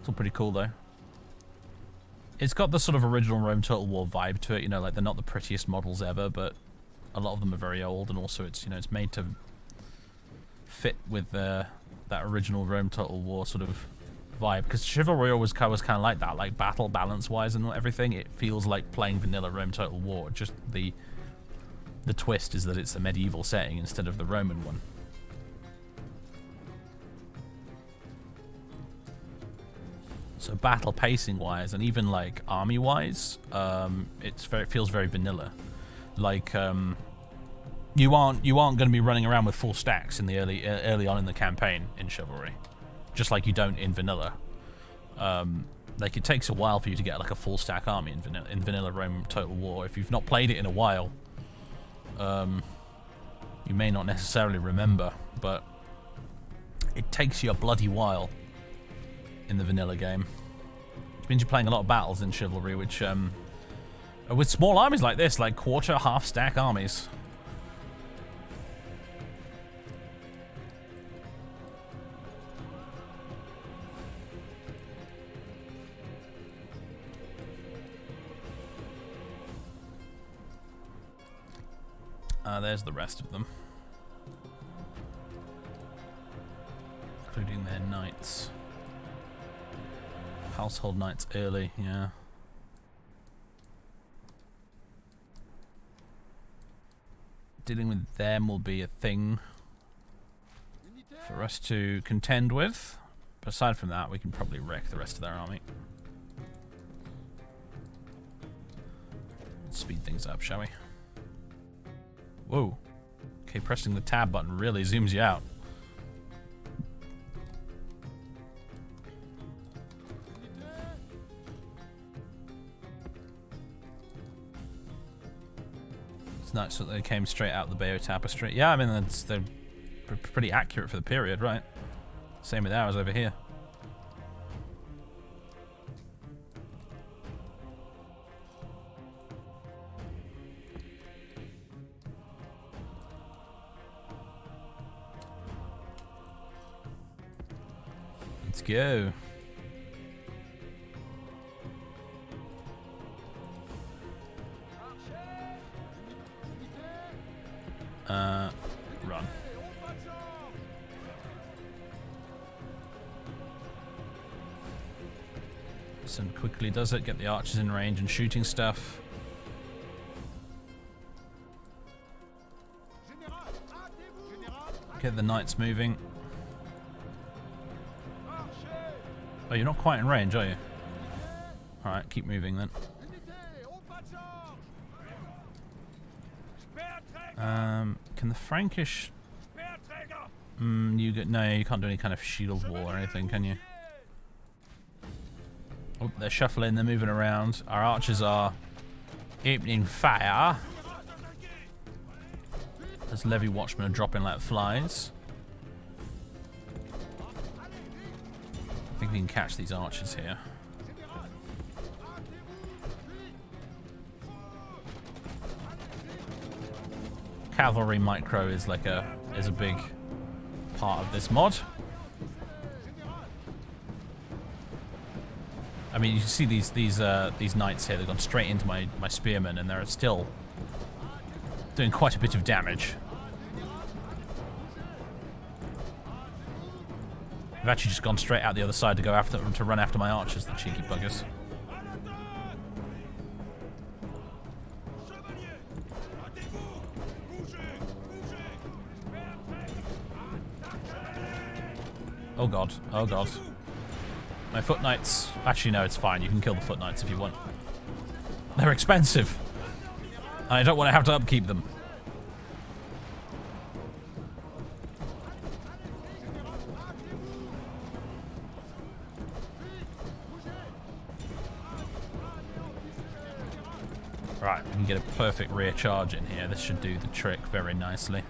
S1: It's all pretty cool, though. It's got the sort of original Rome Total War vibe to it, you know, like they're not the prettiest models ever, but a lot of them are very old, and also it's, you know, it's made to fit with that original Rome Total War sort of vibe, because Chivalry was kind of like that, like battle balance-wise and everything. It feels like playing vanilla Rome Total War, just the twist is that it's a medieval setting instead of the Roman one. So battle pacing wise, and even like army wise, it feels very vanilla. Like you aren't going to be running around with full stacks in the early on in the campaign in Chivalry, just like you don't in vanilla. Like it takes a while for you to get like a full stack army in vanilla Rome Total War. If you've not played it in a while, you may not necessarily remember, but it takes you a bloody while in the vanilla game. Which means you're playing a lot of battles in Chivalry, which with small armies like this, like quarter, half stack armies. There's the rest of them, including their knights. Household knights early, yeah. Dealing with them will be a thing for us to contend with. But aside from that, we can probably wreck the rest of their army. Let's speed things up, shall we? Whoa. Okay, pressing the tab button really zooms you out. It's nice that they came straight out the Bayeux Tapestry. Yeah, I mean, they're pretty accurate for the period, right? Same with ours over here. Let's go. Run. So quickly does it. Get the archers in range and shooting stuff. Get the knights moving. Oh, you're not quite in range, are you? Alright, keep moving then. Can the Frankish... No, you can't do any kind of shield wall or anything, can you? Oh, they're shuffling, they're moving around. Our archers are opening fire. As levy watchmen are dropping like flies. I think we can catch these archers here. Cavalry micro is like a big part of this mod. I mean, you see these knights here. They've gone straight into my spearmen, and they're still doing quite a bit of damage. They've actually just gone straight out the other side to go after them, to run after my archers, the cheeky buggers. Oh god, oh god. My foot knights... Actually, no, it's fine. You can kill the foot knights if you want. They're expensive. And I don't want to have to upkeep them. Right, we can get a perfect rear charge in here. This should do the trick very nicely.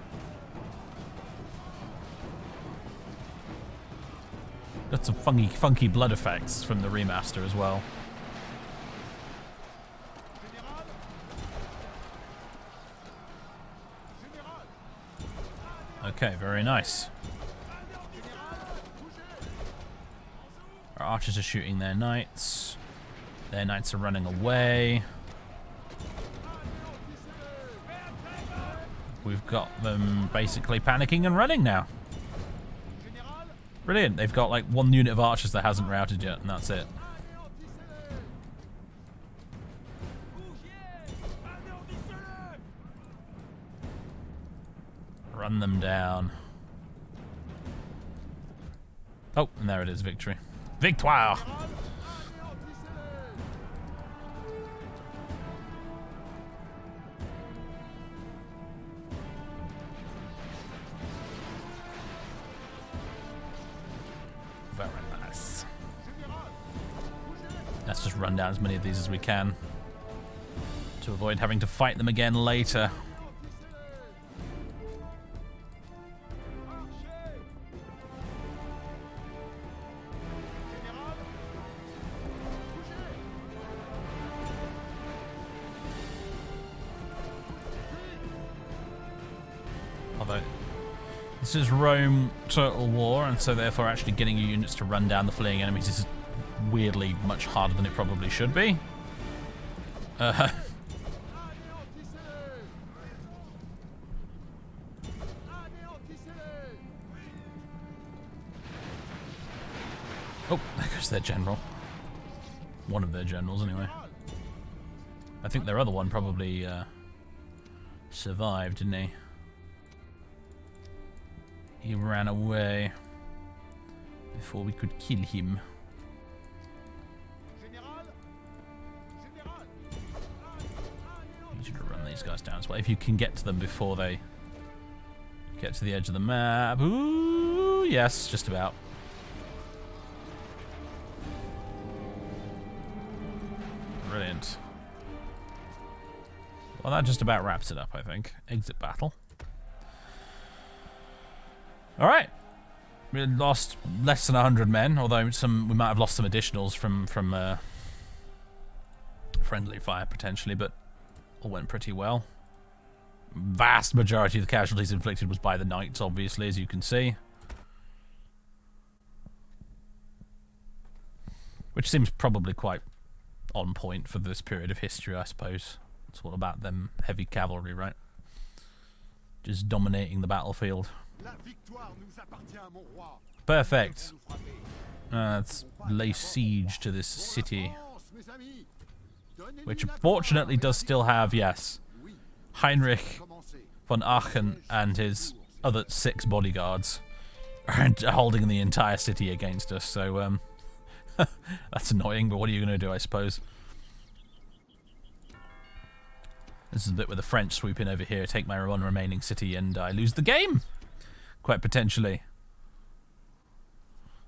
S1: Got some funky blood effects from the remaster as well. Okay, very nice. Our archers are shooting their knights. Their knights are running away. We've got them basically panicking and running now. Brilliant. They've got like one unit of archers that hasn't routed yet, and that's it. Run them down. Oh, and there it is, victory. Victoire! Very nice. Let's just run down as many of these as we can to avoid having to fight them again later. Although this is Rome Total War, and so therefore actually getting your units to run down the fleeing enemies is weirdly much harder than it probably should be. Oh, there goes their general. One of their generals, anyway. I think their other one probably survived, didn't he? He ran away before we could kill him. You should run these guys down as well. If you can get to them before they get to the edge of the map. Ooh, yes, just about. Brilliant. Well, that just about wraps it up, I think. Exit battle. Alright. We lost less than 100 men, although we might have lost some additionals from friendly fire, potentially, but all went pretty well. Vast majority of the casualties inflicted was by the knights, obviously, as you can see. Which seems probably quite on point for this period of history, I suppose. It's all about them heavy cavalry, right? Just dominating the battlefield.
S4: La victoire nous appartient, mon roi.
S1: Perfect. Let's lay siege to this city, which fortunately does still have, yes, Heinrich von Aachen and his other 6 bodyguards are holding the entire city against us, so that's annoying, but what are you going to do, I suppose? This is the bit where the French swoop in over here, take my one remaining city, and I lose the game! Quite potentially.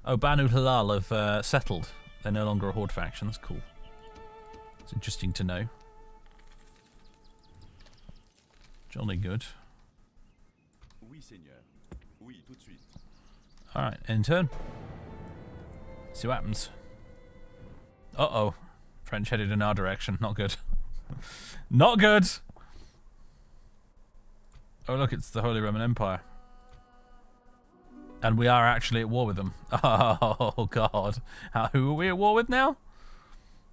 S1: Oh, Banu Halal have settled. They're no longer a Horde faction, that's cool. It's interesting to know. Jolly good.
S3: Oui, seigneur. Oui, tout de suite.
S1: Alright, end turn. See what happens. Uh-oh. French headed in our direction. Not good. Not good! Oh look, it's the Holy Roman Empire. And we are actually at war with them. Oh god. Who are we at war with now?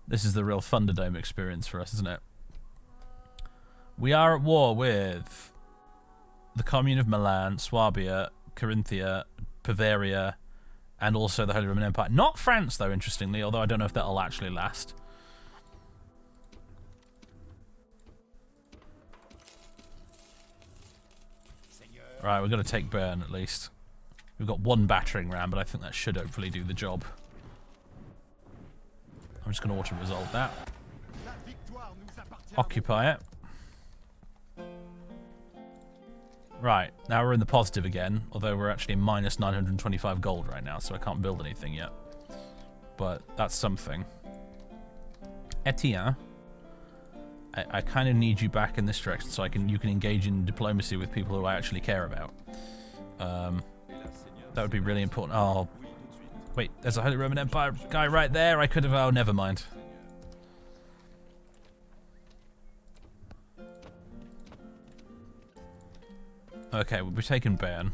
S1: This is the real Thunderdome experience for us, isn't it? We are at war with the Commune of Milan, Swabia, Carinthia, Bavaria, and also the Holy Roman Empire. Not France, though, interestingly, although I don't know if that'll actually last. Right, we've got to take Bern, at least. We've got 1 battering ram, but I think that should hopefully do the job. I'm just going to auto-resolve that. Occupy it. Right, now we're in the positive again, although we're actually minus 925 gold right now, so I can't build anything yet. But that's something. Etienne, I kind of need you back in this direction so you can engage in diplomacy with people who I actually care about. That would be really important. Oh, wait, there's a Holy Roman Empire guy right there. I could have... Oh, never mind. Okay, we'll be taking Bern.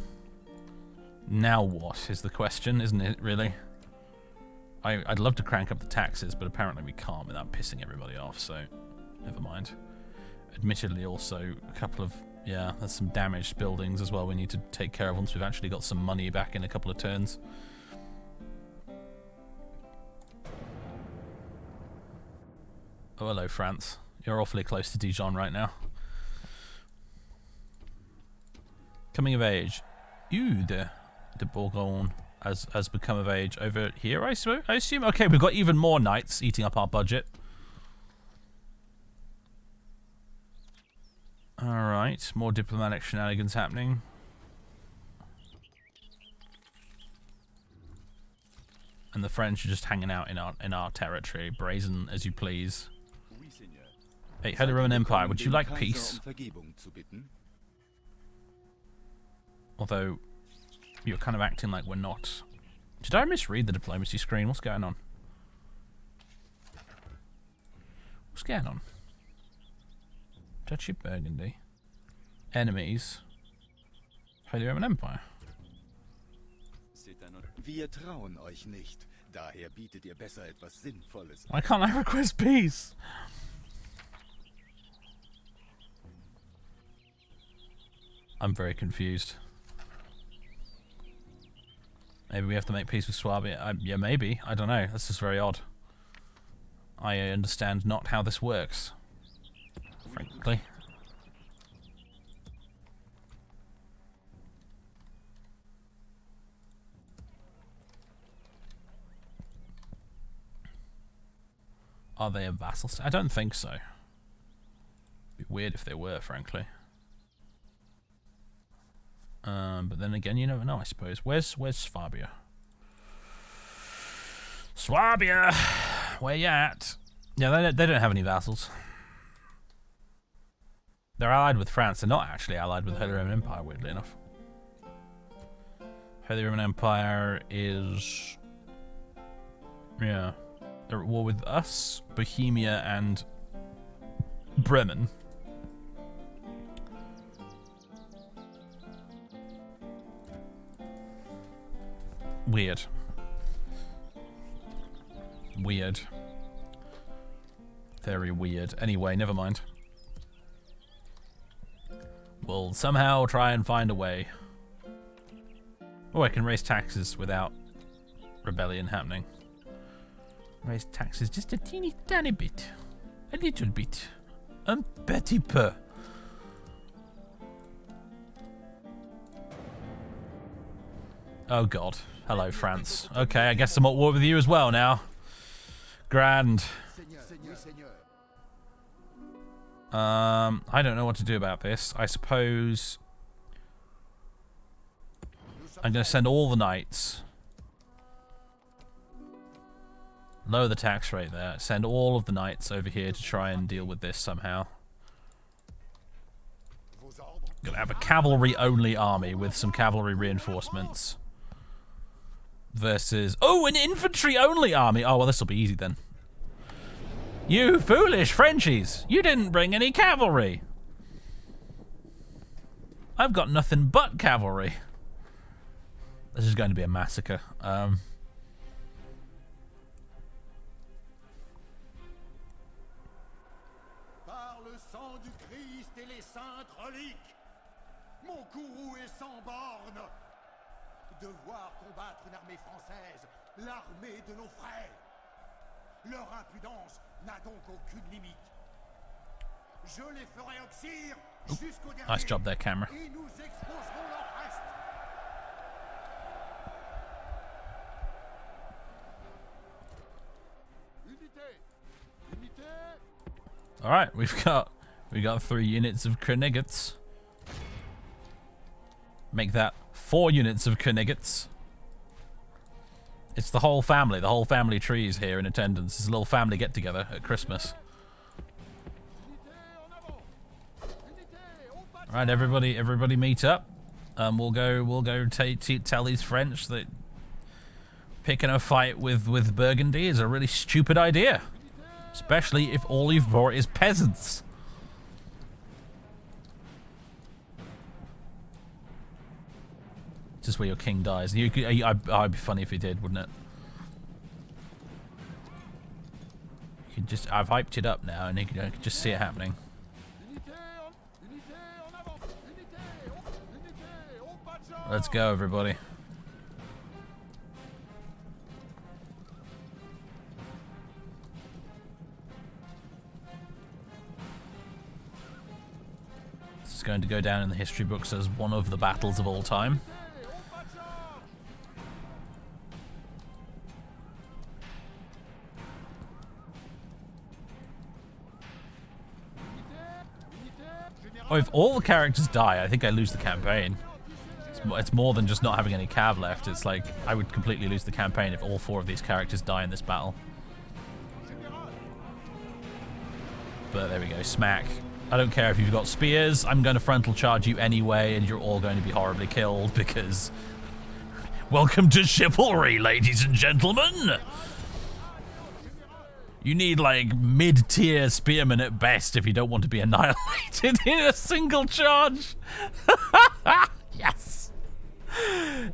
S1: Now what is the question, isn't it, really? I'd love to crank up the taxes, but apparently we can't without pissing everybody off, so never mind. Admittedly, also, a couple of... Yeah, there's some damaged buildings as well we need to take care of once we've actually got some money back in a couple of turns. Oh, hello, France. You're awfully close to Dijon right now. Coming of age. Eudes de Bourgogne has become of age over here, I assume? Okay, we've got even more knights eating up our budget. Alright, more diplomatic shenanigans happening. And the French are just hanging out in our territory, brazen as you please. Hey, Holy Roman Empire, would you like peace? Although, you're kind of acting like we're not. Did I misread the diplomacy screen? What's going on? What's going on? Duchy of Burgundy. Enemies. Holy Roman Empire.
S2: Wir trauen euch nicht. Daher bietet ihr besser etwas Sinnvolles.
S1: Why can't I request peace? I'm very confused. Maybe we have to make peace with Swabia. Yeah, maybe. I don't know. This is very odd. I understand not how this works, frankly. Are they a vassal state? I don't think so. It'd be weird if they were, frankly. But then again, you never know, I suppose. Where's Swabia? Swabia! Where you at? Yeah, they don't have any vassals. They're allied with France. They're not actually allied with the Holy Roman Empire, weirdly enough. Holy Roman Empire is... Yeah. They're at war with us, Bohemia, and Bremen. Weird. Weird. Very weird. Anyway, never mind. We'll somehow try and find a way. Oh, I can raise taxes without rebellion happening. Raise taxes just a teeny tiny bit. A little bit. Un petit peu. Oh god. Hello, France. Okay, I guess I'm at war with you as well now. Grand. I don't know what to do about this. I suppose I'm going to send all the knights. Lower the tax rate there. Send all of the knights over here to try and deal with this somehow. Gonna have a cavalry-only army with some cavalry reinforcements. Versus... Oh, an infantry-only army! Oh, well, this will be easy then. You foolish Frenchies! You didn't bring any cavalry! I've got nothing but cavalry. This is going to be a massacre.
S4: Par le sang du Christ et les saintes reliques, mon courroux est sans borne. Devoir combattre une armée française, l'armée de nos frères. Leur impudence n'a donc aucune limite. Je les ferai oxyre jusqu'au dernier.
S1: Nice job there, camera.
S4: Et nous exposerons leur reste.
S1: All right, we got 3 units of Kernigats. Make that 4 units of Kernigats. It's the whole family. The whole family tree is here in attendance. It's a little family get together at Christmas. All right, everybody meet up. We'll go tell these French that picking a fight with Burgundy is a really stupid idea. Especially if all you've brought is peasants. Just where your king dies. I'd be funny if he did, wouldn't it? You could just... I've hyped it up now, and you can just see it happening. Let's go, everybody. This is going to go down in the history books as one of the battles of all time. Oh, if all the characters die, I think I lose the campaign. It's more than just not having any cav left. It's like, I would completely lose the campaign if all 4 of these characters die in this battle. But there we go, smack. I don't care if you've got spears, I'm going to frontal charge you anyway, and you're all going to be horribly killed, because... Welcome to Chivalry, ladies and gentlemen! You need, like, mid-tier spearmen at best if you don't want to be annihilated in a single charge. Yes.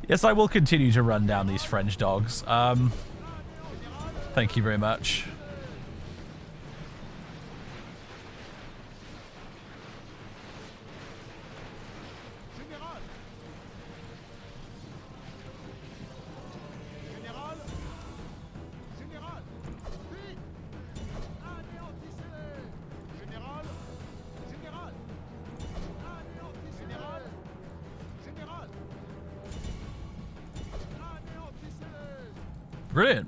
S1: Yes, I will continue to run down these French dogs. Thank you very much. Brilliant.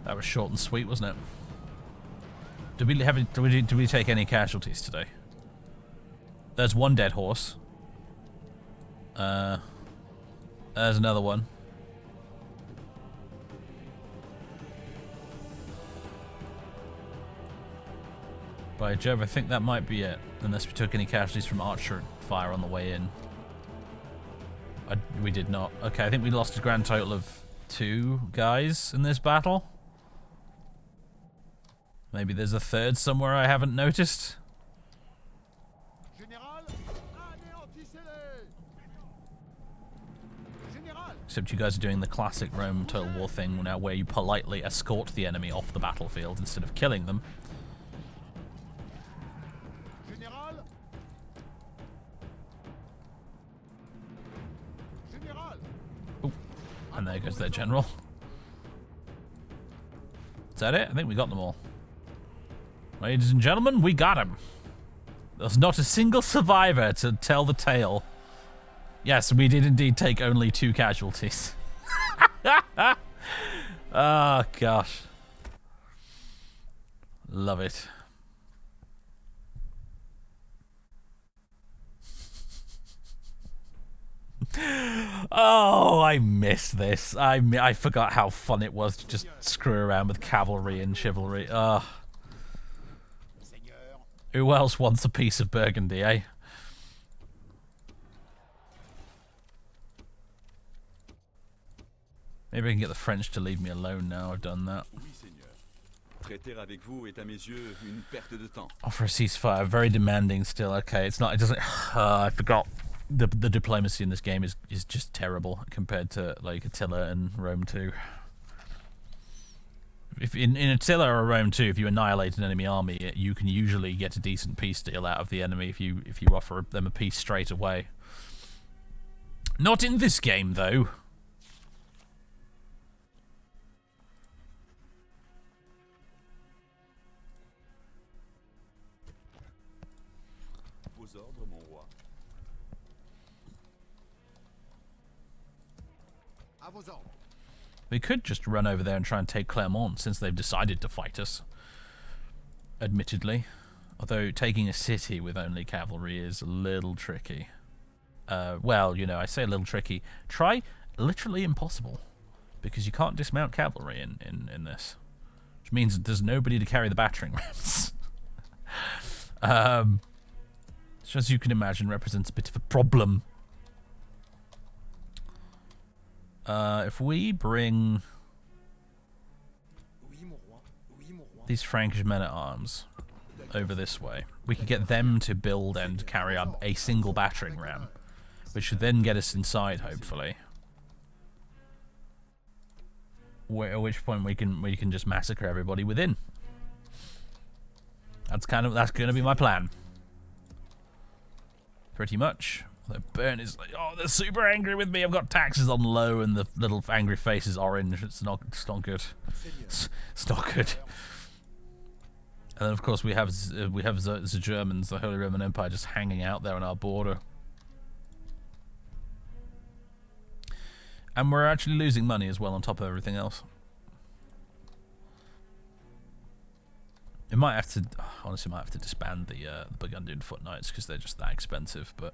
S1: That was short and sweet, wasn't it? Did we take any casualties today? There's 1 dead horse. There's another one. By Jove, I think that might be it. Unless we took any casualties from archer fire on the way in. We did not. Okay, I think we lost a grand total of 2 guys in this battle. Maybe there's a 3rd somewhere I haven't noticed. Except you guys are doing the classic Rome Total War thing now, where you politely escort the enemy off the battlefield instead of killing them. And there goes their general. Is that it? I think we got them all. Ladies and gentlemen, we got him. There's not a single survivor to tell the tale. Yes, we did indeed take only 2 casualties. Oh, gosh. Love it. Oh, I missed this. I forgot how fun it was to just screw around with cavalry and chivalry. Ugh. Who else wants a piece of Burgundy, eh? Maybe I can get the French to leave me alone now I've done that.
S3: Oui, Seigneur. Traiter avec vous est à mes yeux une perte de temps.
S1: Offer a ceasefire. Very demanding still. Okay, it's not. It doesn't. I forgot. The diplomacy in this game is just terrible compared to like Attila and Rome 2. If in Attila or Rome 2, if you annihilate an enemy army, you can usually get a decent peace deal out of the enemy if you offer them a peace straight away. Not in this game though.
S3: Vos ordres, mon roi.
S4: À vos ordres.
S1: We could just run over there and try and take Clermont since they've decided to fight us. Admittedly. Although taking a city with only cavalry is a little tricky. Well, you know, I say a little tricky. Try literally impossible. Because you can't dismount cavalry in this. Which means there's nobody to carry the battering rams. Which, as you can imagine, represents a bit of a problem. If we bring these Frankish men-at-arms over this way, we could get them to build and carry up a single battering ram, which should then get us inside, hopefully. At which point we can just massacre everybody within. That's going to be my plan. Pretty much. The Burn is like, oh, they're super angry with me. I've got taxes on low, and the little angry face is orange. It's not good. It's not good. And then of course we have the Germans, the Holy Roman Empire, just hanging out there on our border. And we're actually losing money as well on top of everything else. It might have to, honestly, might have to disband the Burgundian foot knights because they're just that expensive, but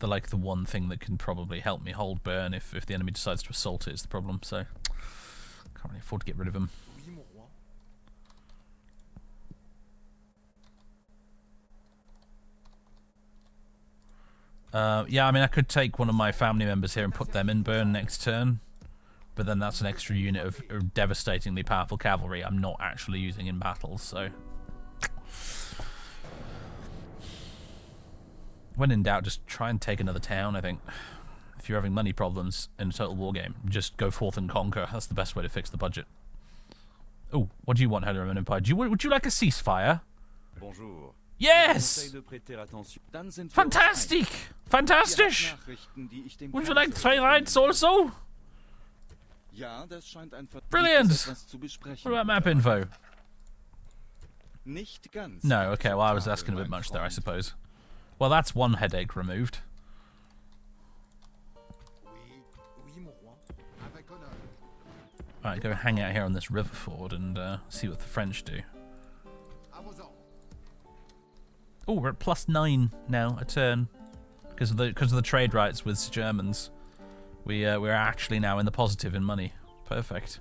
S1: they're like the one thing that can probably help me hold Bern if the enemy decides to assault it is the problem, so can't really afford to get rid of them. Yeah, I mean, I could take one of my family members here and put them in Bern next turn, but then that's an extra unit of devastatingly powerful cavalry I'm not actually using in battles, so when in doubt, just try and take another town, I think. If you're having money problems in a total war game, just go forth and conquer. That's the best way to fix the budget. Oh, what do you want, Holy Roman Empire? Would you like a ceasefire?
S3: Bonjour.
S1: Yes! Fantastic! Fantastisch! Would you like 3 rights also? Brilliant! What about map info? No, okay, well I was asking a bit much there, I suppose. Well, that's one headache removed. Alright, go hang out here on this river ford and see what the French do. Oh, we're at +9 now, a turn. Because of the trade rights with Germans. We're actually now in the positive in money. Perfect.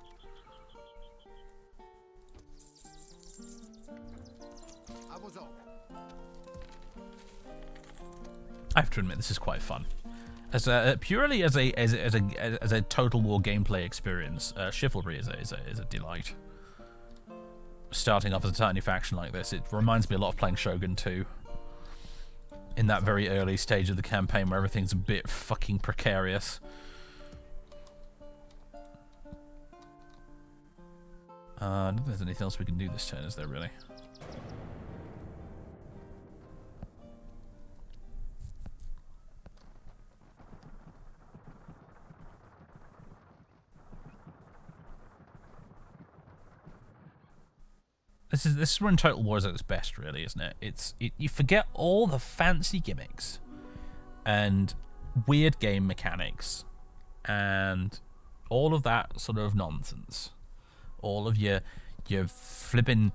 S1: I have to admit, this is quite fun. Purely as a Total War gameplay experience, Chivalry is a delight. Starting off as a tiny faction like this, it reminds me a lot of playing Shogun 2. In that very early stage of the campaign where everything's a bit fucking precarious. I don't think there's anything else we can do this turn, is there really? This is when Total War is at its best, really, isn't it? You forget all the fancy gimmicks and weird game mechanics and all of that sort of nonsense. All of your flipping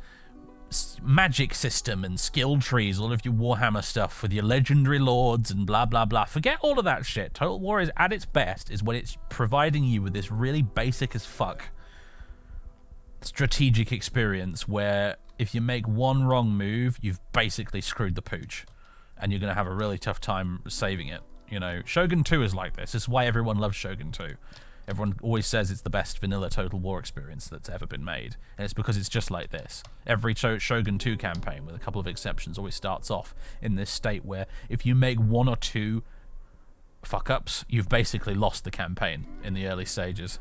S1: magic system and skill trees, all of your Warhammer stuff with your legendary lords and blah blah blah. Forget all of that shit. Total War is at its best is when it's providing you with this really basic as fuck strategic experience where if you make one wrong move, you've basically screwed the pooch and you're going to have a really tough time saving it. You know, Shogun 2 is like this. This is why everyone loves Shogun 2. Everyone always says it's the best vanilla Total War experience that's ever been made. And it's because it's just like this. Every Shogun 2 campaign, with a couple of exceptions, always starts off in this state where if you make one or two fuck-ups, you've basically lost the campaign in the early stages.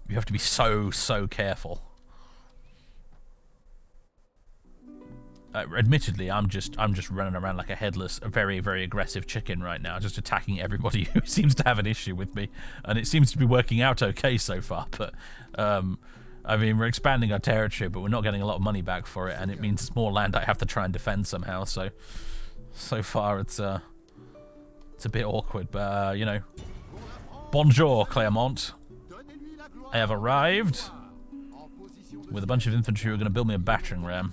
S1: You have to be so careful. Admittedly, I'm just running around like a headless, a very, very aggressive chicken right now, just attacking everybody who seems to have an issue with me, and it seems to be working out okay so far. But I mean, we're expanding our territory, but we're not getting a lot of money back for it, and it means it's more land I have to try and defend somehow. So far, it's a bit awkward, but you know, bonjour, Clermont. I have arrived with a bunch of infantry who are going to build me a battering ram.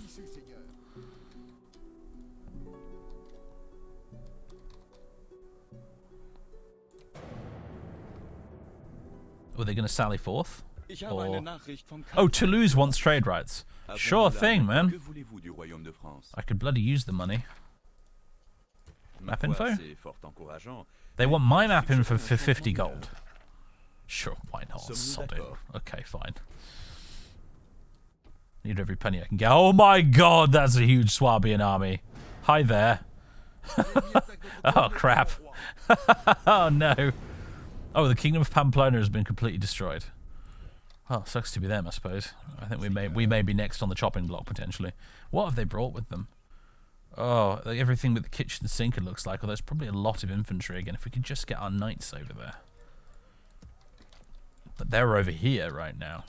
S1: Are they going to sally forth? Or... Oh, Toulouse wants trade rights. Sure thing, man. I could bloody use the money. Map info? They want my map info for 50 gold. Sure, why not? Sod it. Okay, fine. Need every penny I can get. Oh my god, that's a huge Swabian army. Hi there. Oh, crap. Oh, no. Oh, the Kingdom of Pamplona has been completely destroyed. Oh, sucks to be them, I suppose. I think we may be next on the chopping block, potentially. What have they brought with them? Oh, like everything with the kitchen sink, it looks like. Oh, there's probably a lot of infantry again. If we could just get our knights over there. But they're over here right now.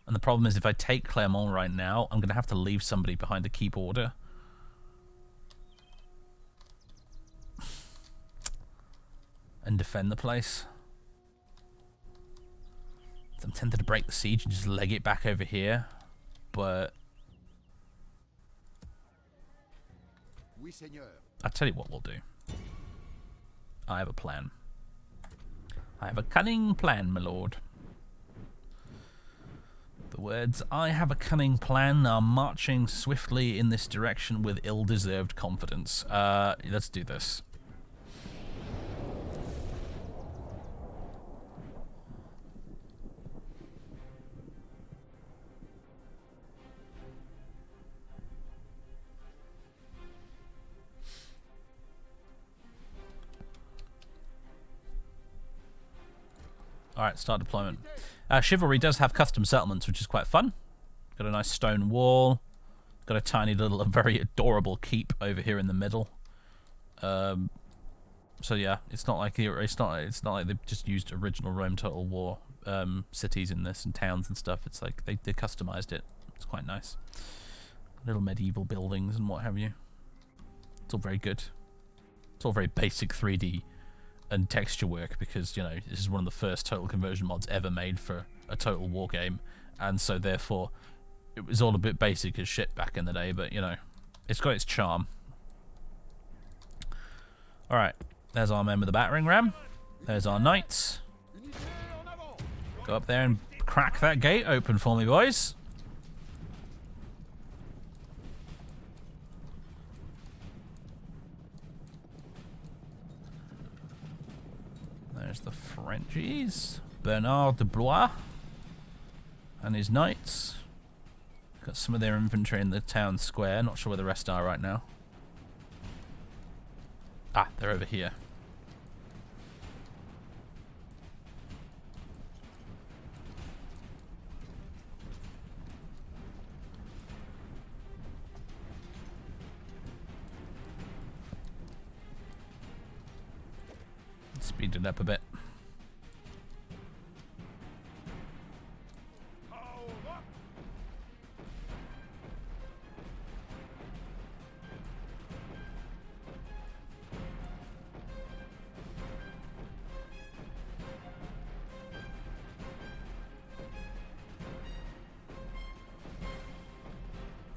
S1: And the problem is if I take Clermont right now, I'm going to have to leave somebody behind to keep order. And defend the place. So I'm tempted to break the siege and just leg it back over here. But... I'll tell you what we'll do. I have a plan. I have a cunning plan, my lord. The words, I have a cunning plan, are marching swiftly in this direction with ill-deserved confidence. Let's do this. Alright, start deployment. Chivalry does have custom settlements, which is quite fun. Got a nice stone wall. Got a tiny little, very adorable keep over here in the middle. So yeah, it's not like they've just used original Rome Total War cities in this and towns and stuff. It's like they customized it. It's quite nice. Little medieval buildings and what have you. It's all very good. It's all very basic 3D. And texture work, because, you know, this is one of the first total conversion mods ever made for a Total War game, and so therefore it was all a bit basic as shit back in the day, but, you know, it's got its charm. Alright, there's our men with the battering ram. There's our knights. Go up there and crack that gate open for me, boys. There's the Frenchies. Bernard de Blois and his knights. Got some of their infantry in the town square. Not sure where the rest are right now. Ah, they're over here. Speed it up a bit.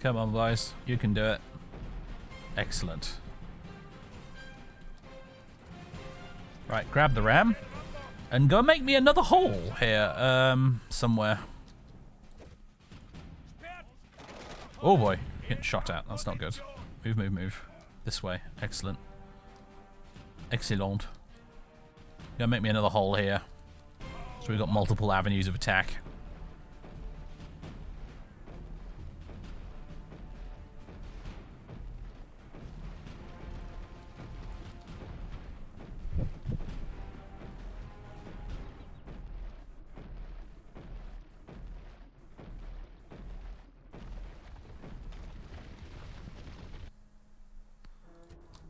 S1: Come on, boys. You can do it. Excellent. Right, grab the ram. And go make me another hole here, somewhere. Oh boy, getting shot at. That's not good. Move, move, move. This way. Excellent. Excellent. Go make me another hole here. So we've got multiple avenues of attack.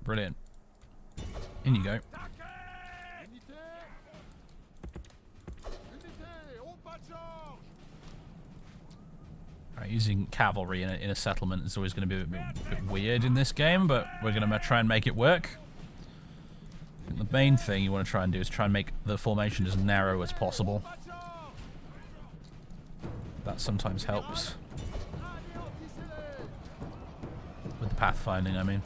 S1: Brilliant. In you go. Right, using cavalry in a settlement is always going to be a bit weird in this game, but we're going to try and make it work. I think the main thing you want to try and do is try and make the formation as narrow as possible. That sometimes helps. With the pathfinding, I mean.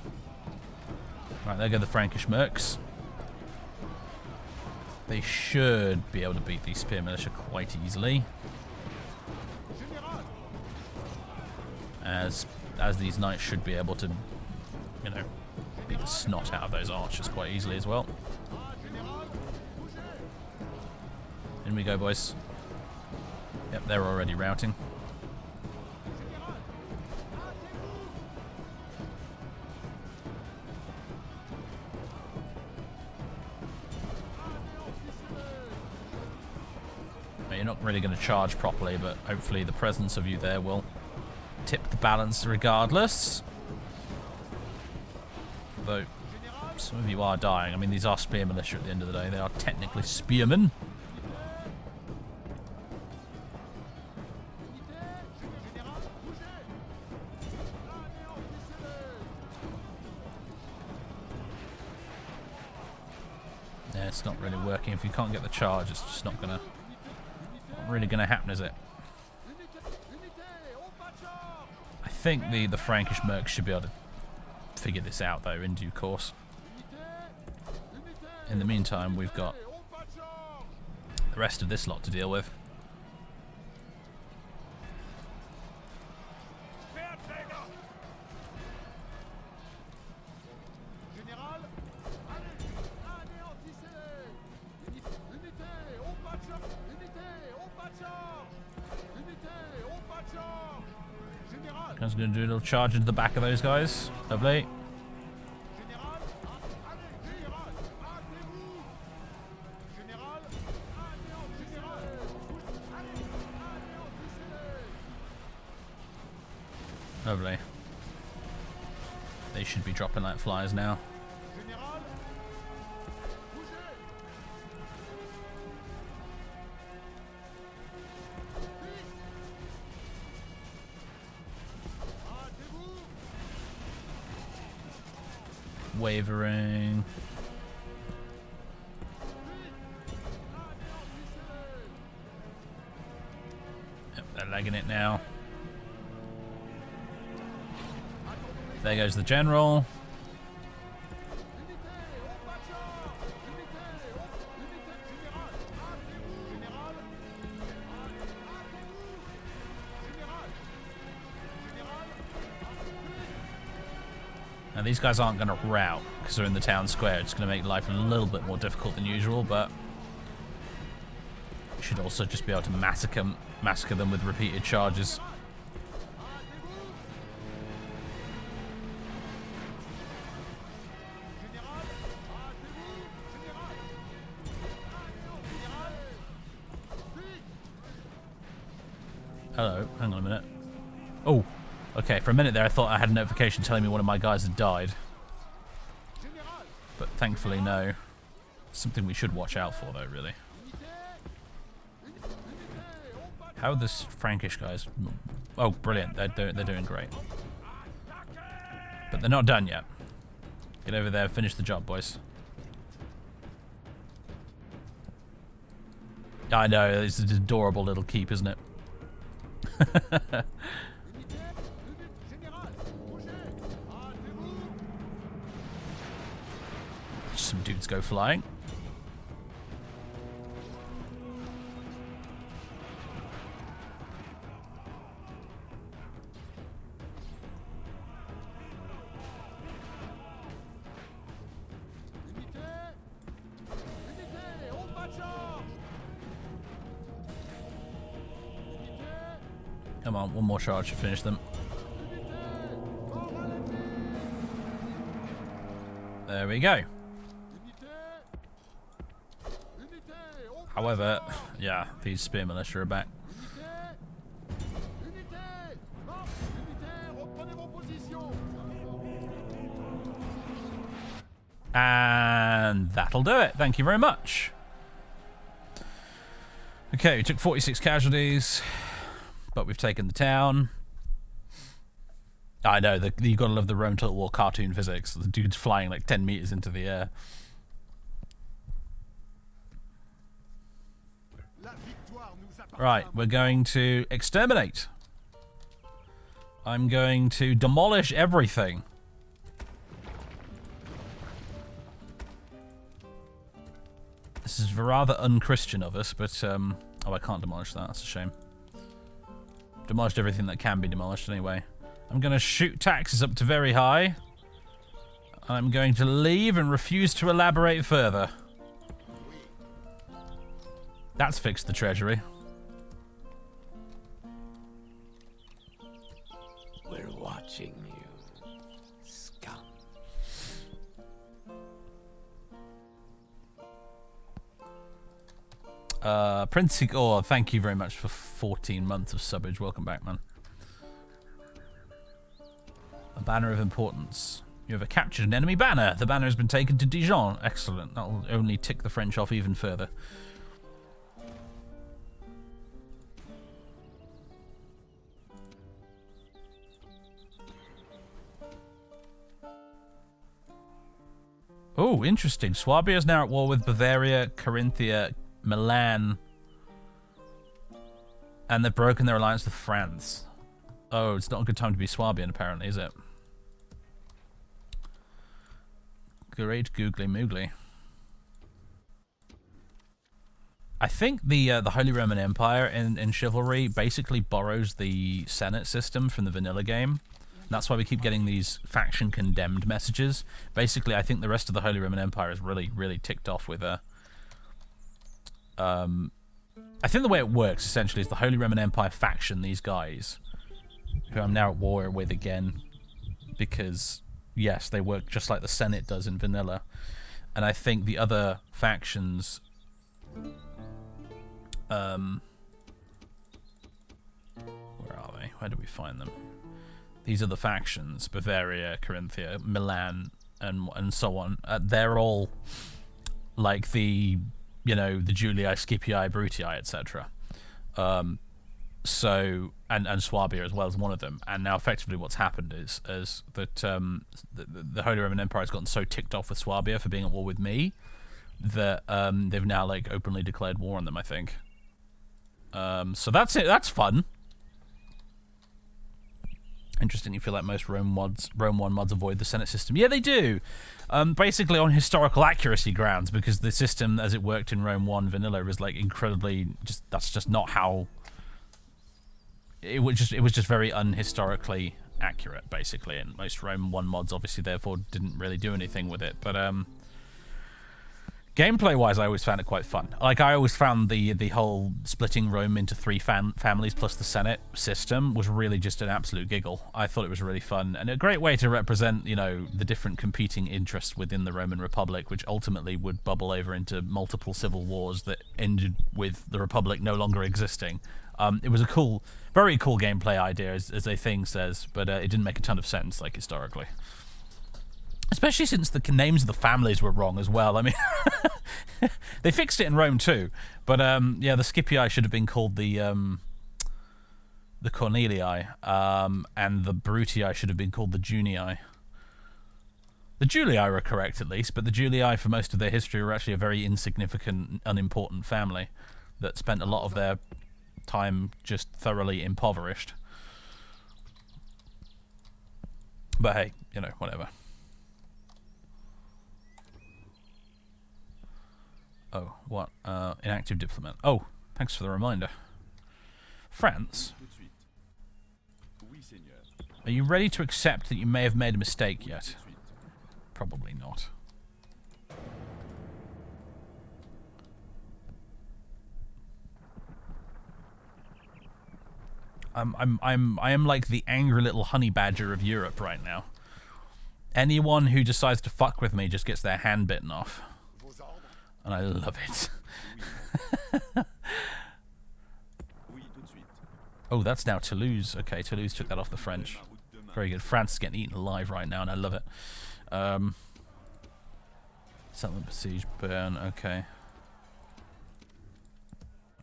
S1: Right, there go the Frankish mercs. They should be able to beat these spear militia quite easily. As these knights should be able to, you know, beat the snot out of those archers quite easily as well. In we go, boys. Yep, they're already routing. You're not really going to charge properly, but hopefully the presence of you there will tip the balance regardless. Though some of you are dying. I mean, these are spear militia at the end of the day. They are technically spearmen. Yeah, it's not really working. If you can't get the charge, it's just not really gonna happen, is it? I think the Frankish mercs should be able to figure this out though in due course. In the meantime, we've got the rest of this lot to deal with. I was going to do a little charge into the back of those guys. Lovely. Lovely. They should be dropping like flies now. Wavering. Yep, they're legging it now. There goes the general. Now these guys aren't going to rout because they're in the town square. It's going to make life a little bit more difficult than usual, but you should also just be able to massacre them with repeated charges. Hello, hang on a minute. Oh, okay, for a minute there I thought I had a notification telling me one of my guys had died. But thankfully no. Something we should watch out for though, really. How are this Frankish guys? Oh, brilliant, they're doing great. But they're not done yet. Get over there, finish the job, boys. I know, it's an adorable little keep, isn't it? some dudes go flying. Come on, one more charge to finish them. There we go. However, yeah, these spear militia are back. And that'll do it. Thank you very much. Okay, we took 46 casualties, but we've taken the town. I know, you gotta love the Rome Total War cartoon physics. The dude's flying like 10 meters into the air. Right, we're going to exterminate. I'm going to demolish everything. This is rather unchristian of us, but, oh, I can't demolish that. That's a shame. Demolished everything that can be demolished anyway. I'm going to shoot taxes up to very high. I'm going to leave and refuse to elaborate further. That's fixed the treasury.
S5: We're watching you, scum.
S1: Prince Igor, thank you very much for 14 months of subbage. Welcome back, man. A banner of importance. You have captured an enemy banner. The banner has been taken to Dijon. Excellent. That'll only tick the French off even further. Oh, interesting. Swabia is now at war with Bavaria, Carinthia, Milan, and they've broken their alliance with France. Oh, it's not a good time to be Swabian, apparently, is it? Great googly moogly. I think the Holy Roman Empire in Chivalry basically borrows the Senate system from the vanilla game. That's why we keep getting these faction condemned messages. Basically, I think the rest of the Holy Roman Empire is really, really ticked off with a... I think the way it works, essentially, is the Holy Roman Empire faction, these guys, who I'm now at war with again, because, yes, they work just like the Senate does in vanilla. And I think the other factions... where are they? Where do we find them? These are the factions: Bavaria, Carinthia, Milan, and so on. They're all like the, you know, the Julii, Scipii, Brutii, etc. So and Swabia as well as one of them. And now effectively what's happened is that the Holy Roman Empire has gotten so ticked off with Swabia for being at war with me that they've now like openly declared war on them, I think. So that's it. That's fun. Interesting. You feel like most Rome 1 mods avoid the Senate system. Yeah, they do. Basically on historical accuracy grounds, because the system as it worked in Rome 1 vanilla is like incredibly that's just not how it was just very unhistorically accurate, basically, and most Rome 1 mods obviously therefore didn't really do anything with it. But gameplay-wise, I always found it quite fun. Like, I always found the whole splitting Rome into 3 families plus the Senate system was really just an absolute giggle. I thought it was really fun, and a great way to represent, you know, the different competing interests within the Roman Republic, which ultimately would bubble over into multiple civil wars that ended with the Republic no longer existing. It was a cool, very cool gameplay idea, as a thing says, but it didn't make a ton of sense, like, historically. Especially since the names of the families were wrong as well. I mean, they fixed it in Rome too, but yeah, the Scipii should have been called the Cornelii, and the Brutii should have been called the Junii. The Julii were correct at least, but the Julii for most of their history were actually a very insignificant, unimportant family that spent a lot of their time just thoroughly impoverished. But hey, you know, whatever. Oh, what? Inactive diplomat. Oh, thanks for the reminder. France,
S3: Tout de suite. Oui, Seigneur.
S1: are you ready to accept that you may have made a mistake yet?
S3: Tout de suite.
S1: Probably not. I am like the angry little honey badger of Europe right now. Anyone who decides to fuck with me just gets their hand bitten off. And I love it.
S3: Oui, tout de suite.
S1: Oh, that's now Toulouse. Okay, Toulouse took that off the French. Very good. France is getting eaten alive right now, and I love it. Settlement besieged. Bern. Okay.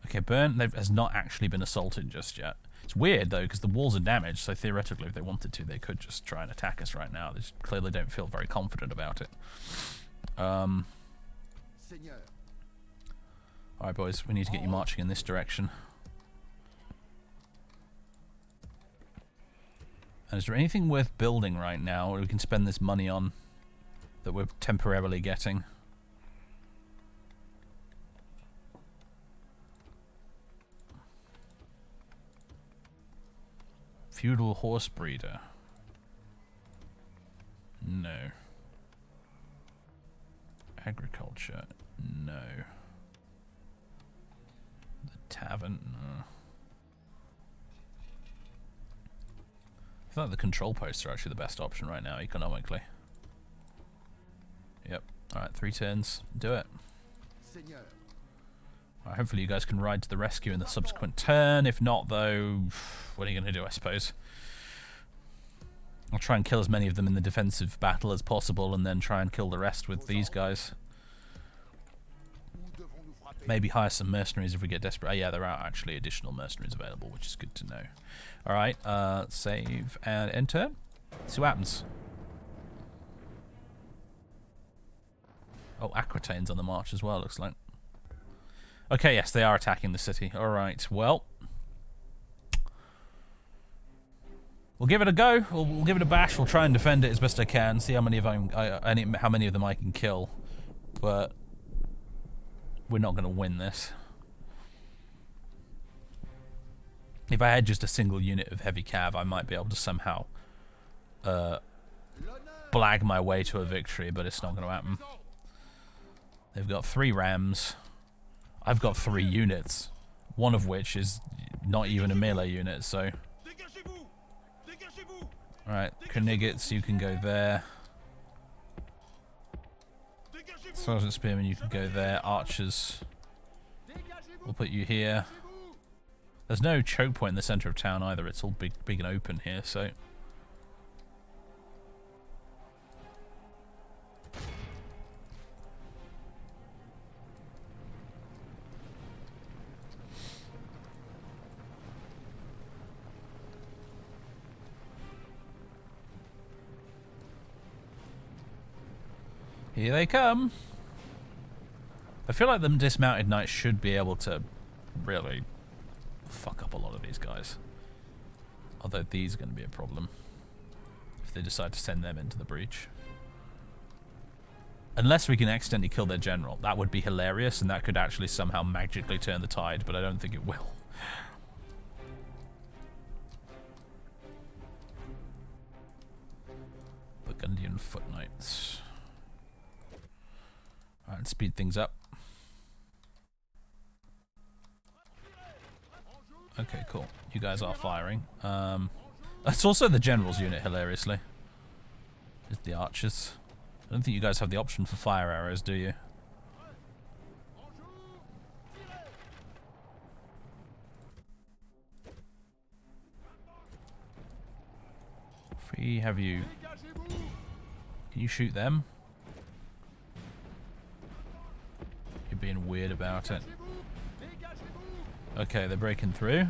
S1: Okay, Bern has not actually been assaulted just yet. It's weird, though, because the walls are damaged, so theoretically, if they wanted to, they could just try and attack us right now. They just clearly don't feel very confident about it.
S4: Seigneur,
S1: Alright, boys, we need to get you marching in this direction. And is there anything worth building right now, or we can spend this money on that we're temporarily getting? Feudal horse breeder. No. Agriculture. No. The tavern. No. I feel like the control posts are actually the best option right now, economically. Yep. Alright, 3 turns. Do it.
S4: Seigneur,
S1: Alright, hopefully you guys can ride to the rescue in the subsequent turn. If not, though, what are you going to do, I suppose? I'll try and kill as many of them in the defensive battle as possible, and then try and kill the rest with these guys.
S4: où devons-nous frapper?
S1: Maybe hire some mercenaries if we get desperate. Oh, yeah, there are actually additional mercenaries available, which is good to know. Alright, save and enter. See what happens. Oh, Aquitaine's on the march as well, looks like. Okay, yes, they are attacking the city. Alright, well. We'll give it a go. We'll give it a bash. We'll try and defend it as best I can. See how many of them I can kill. But we're not going to win this. If I had just a single unit of heavy cav, I might be able to somehow blag my way to a victory, but it's not going to happen. They've got 3 rams. I've got 3 units, one of which is not even a melee unit, so... Alright, Knigets, you can go there. Sergeant Spearman, you can go there. Archers, we'll put you here. There's no choke point in the center of town either, it's all big and open here, so... Here they come. I feel like the dismounted knights should be able to really fuck up a lot of these guys. Although these are going to be a problem if they decide to send them into the breach. Unless we can accidentally kill their general. That would be hilarious, and that could actually somehow magically turn the tide, but I don't think it will. Burgundian foot knights. Alright, speed things up. Okay, cool. You guys are firing. That's also the general's unit, hilariously. It's the archers. I don't think you guys have the option for fire arrows, do you? If we have you... Can you shoot them? You're being weird about it. Okay, they're breaking through.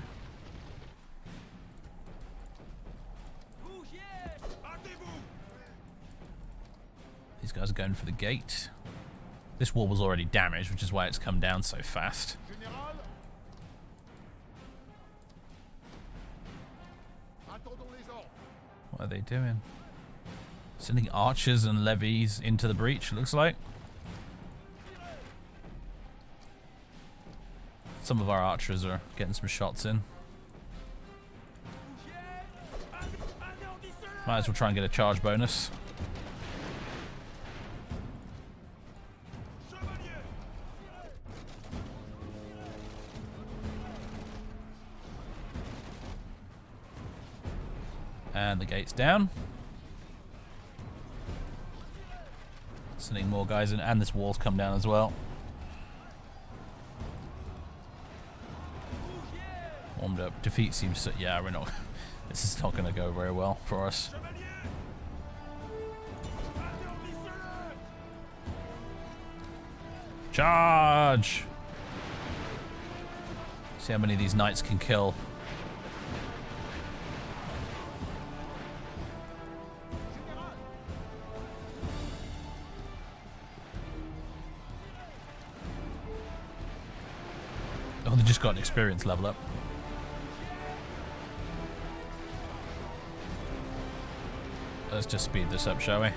S1: These guys are going for the gate. This wall was already damaged, which is why it's come down so fast. What are they doing? Sending archers and levies into the breach, it looks like. Some of our archers are getting some shots in. Might as well try and get a charge bonus. And the gate's down. Sending more guys in, and this wall's come down as well. Warmed up. Defeat seems to... Yeah, we're not... This is not going to go very well for us. Charge! See how many of these knights can kill. Oh, they just got an experience level up. Let's just speed this up, shall we?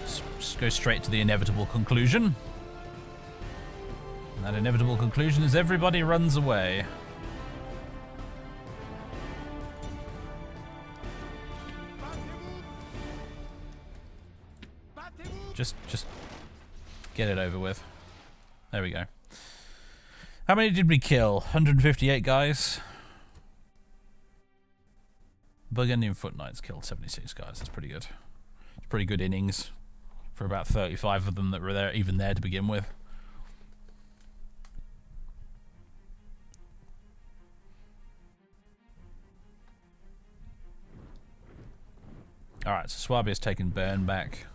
S1: Just go straight to the inevitable conclusion. And that inevitable conclusion is everybody runs away. Just get it over with. There we go. How many did we kill? 158 guys. Burgundian foot knights killed 76 guys. That's pretty good. It's pretty good innings for about 35 of them that were there, even there to begin with. Alright, so Swabia's taken Bern back.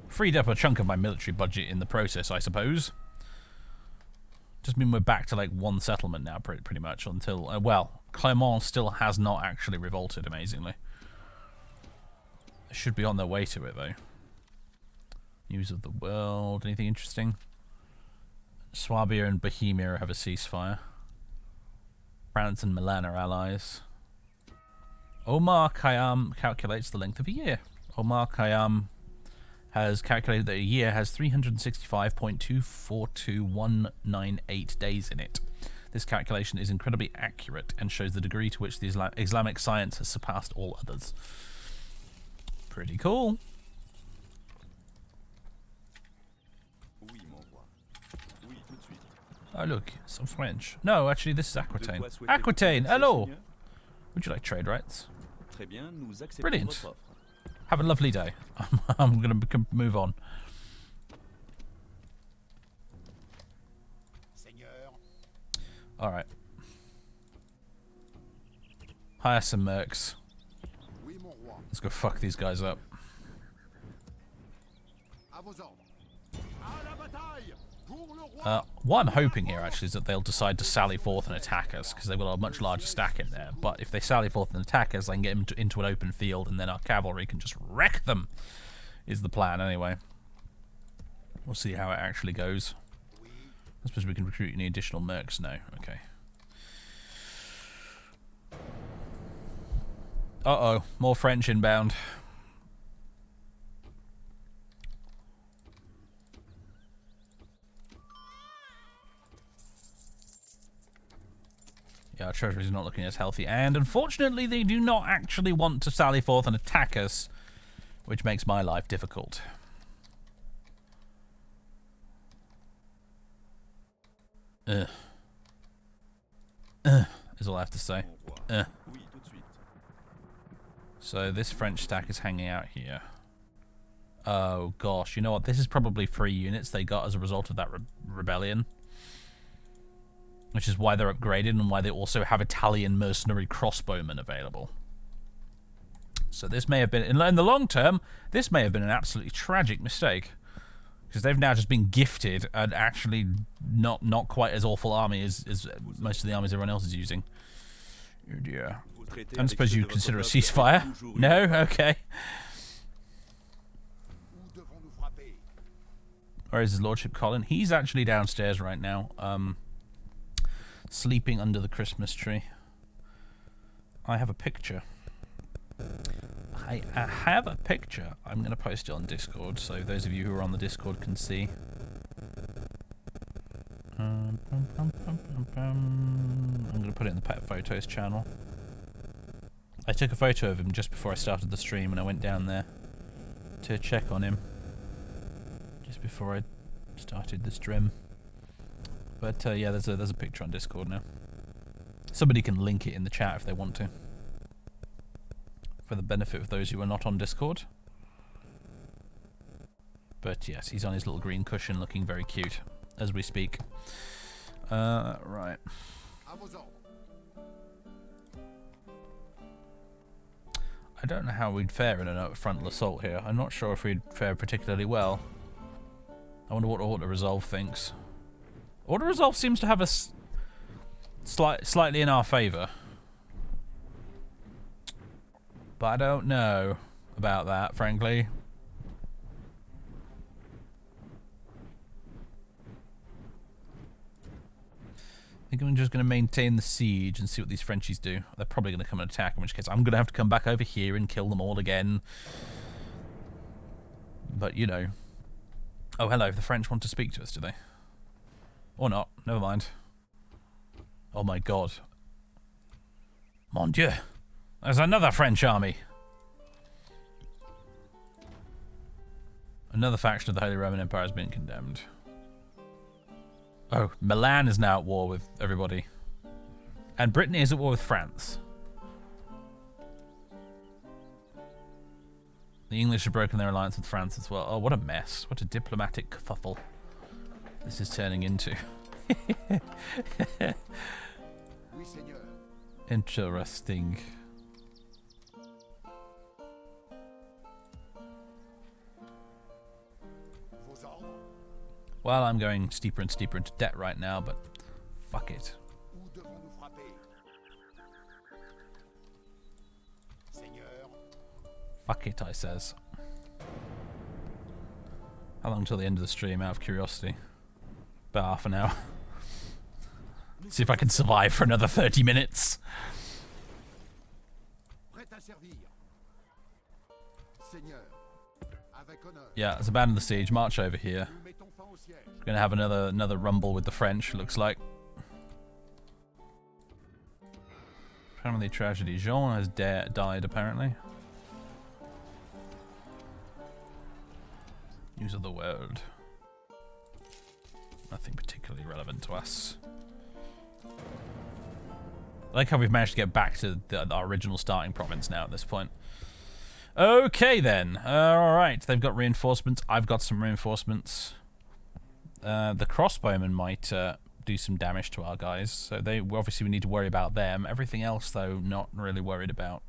S1: Freed up a chunk of my military budget in the process, I suppose. Just mean we're back to like one settlement now, pretty much, until... well, Clermont still has not actually revolted, amazingly. They should be on their way to it, though. News of the world. Anything interesting? Swabia and Bohemia have a ceasefire. France and Milan are allies. Omar Khayyam calculates the length of a year. Omar Khayyam has calculated that a year has 365.242198 days in it. This calculation is incredibly accurate and shows the degree to which the Islamic science has surpassed all others. Pretty cool. Oh look, some French. No, actually this is Aquitaine. Aquitaine, hello! Would you like trade rights? Brilliant. Have a lovely day. I'm going to move on. Alright. Hire some mercs. Let's go fuck these guys up. What I'm hoping here actually is that they'll decide to sally forth and attack us, because they've got a much larger stack in there. But if they sally forth and attack us, I can get them into an open field, and then our cavalry can just wreck them, is the plan anyway. We'll see how it actually goes. I suppose we can recruit any additional mercs. No, okay. Uh-oh, more French inbound. Yeah, our treasury is not looking as healthy, and unfortunately they do not actually want to sally forth and attack us, which makes my life difficult. Is all I have to say. So this French stack is hanging out here. Oh gosh, you know what? This is probably 3 units they got as a result of that rebellion. Which is why they're upgraded and why they also have Italian mercenary crossbowmen available. So this may have been, in the long term, this may have been an absolutely tragic mistake. Because they've now just been gifted an actually not quite as awful army as most of the armies everyone else is using. Oh dear. I don't suppose you'd consider a ceasefire? No? Okay. Where is his lordship Colin? He's actually downstairs right now. Sleeping under the Christmas tree. I have a picture. I have a picture. I'm going to post it on Discord so those of you who are on the Discord can see. I'm going to put it in the pet photos channel. I took a photo of him just before I started the stream, and I went down there to check on him just before I started the stream. But yeah, there's a picture on Discord now. Somebody can link it in the chat if they want to, for the benefit of those who are not on Discord. But yes, he's on his little green cushion, looking very cute as we speak. Right. I don't know how we'd fare in a frontal assault here. I'm not sure if we'd fare particularly well. I wonder what Auto Resolve thinks. Auto Resolve seems to have us slightly in our favour, but I don't know about that, frankly. I think I'm just going to maintain the siege and see what these Frenchies do. They're probably going to come and attack, in which case I'm going to have to come back over here and kill them all again. But, you know. Oh, hello. The French want to speak to us, do they? Or not. Never mind. Oh, my God. Mon Dieu. There's another French army. Another faction of the Holy Roman Empire has been condemned. Oh, Milan is now at war with everybody. And Brittany is at war with France. The English have broken their alliance with France as well. Oh, what a mess. What a diplomatic kerfuffle this is turning into. Interesting. Well, I'm going steeper and steeper into debt right now, but fuck it. Fuck it, I says. How long till the end of the stream, out of curiosity? About half an hour. See if I can survive for another 30 minutes. Yeah, let's abandon the siege, march over here. We're gonna have another rumble with the French, looks like. Family tragedy. Jean has died, apparently. News of the world. Nothing particularly relevant to us. I like how we've managed to get back to our original starting province now at this point. Okay then. Alright, they've got reinforcements. I've got some reinforcements. The crossbowmen might do some damage to our guys, so obviously we need to worry about them. Everything else, though, not really worried about.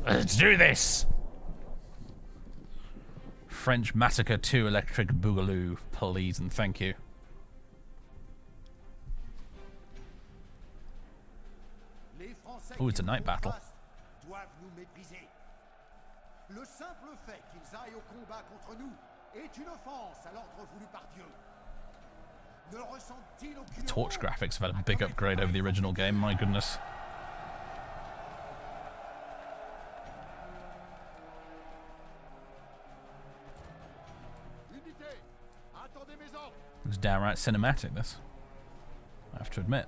S1: Let's do this! French Massacre 2 Electric Boogaloo, please and thank you. Oh, it's a night battle. The torch graphics have had a big upgrade over the original game, my goodness. It's downright cinematic, this. I have to admit.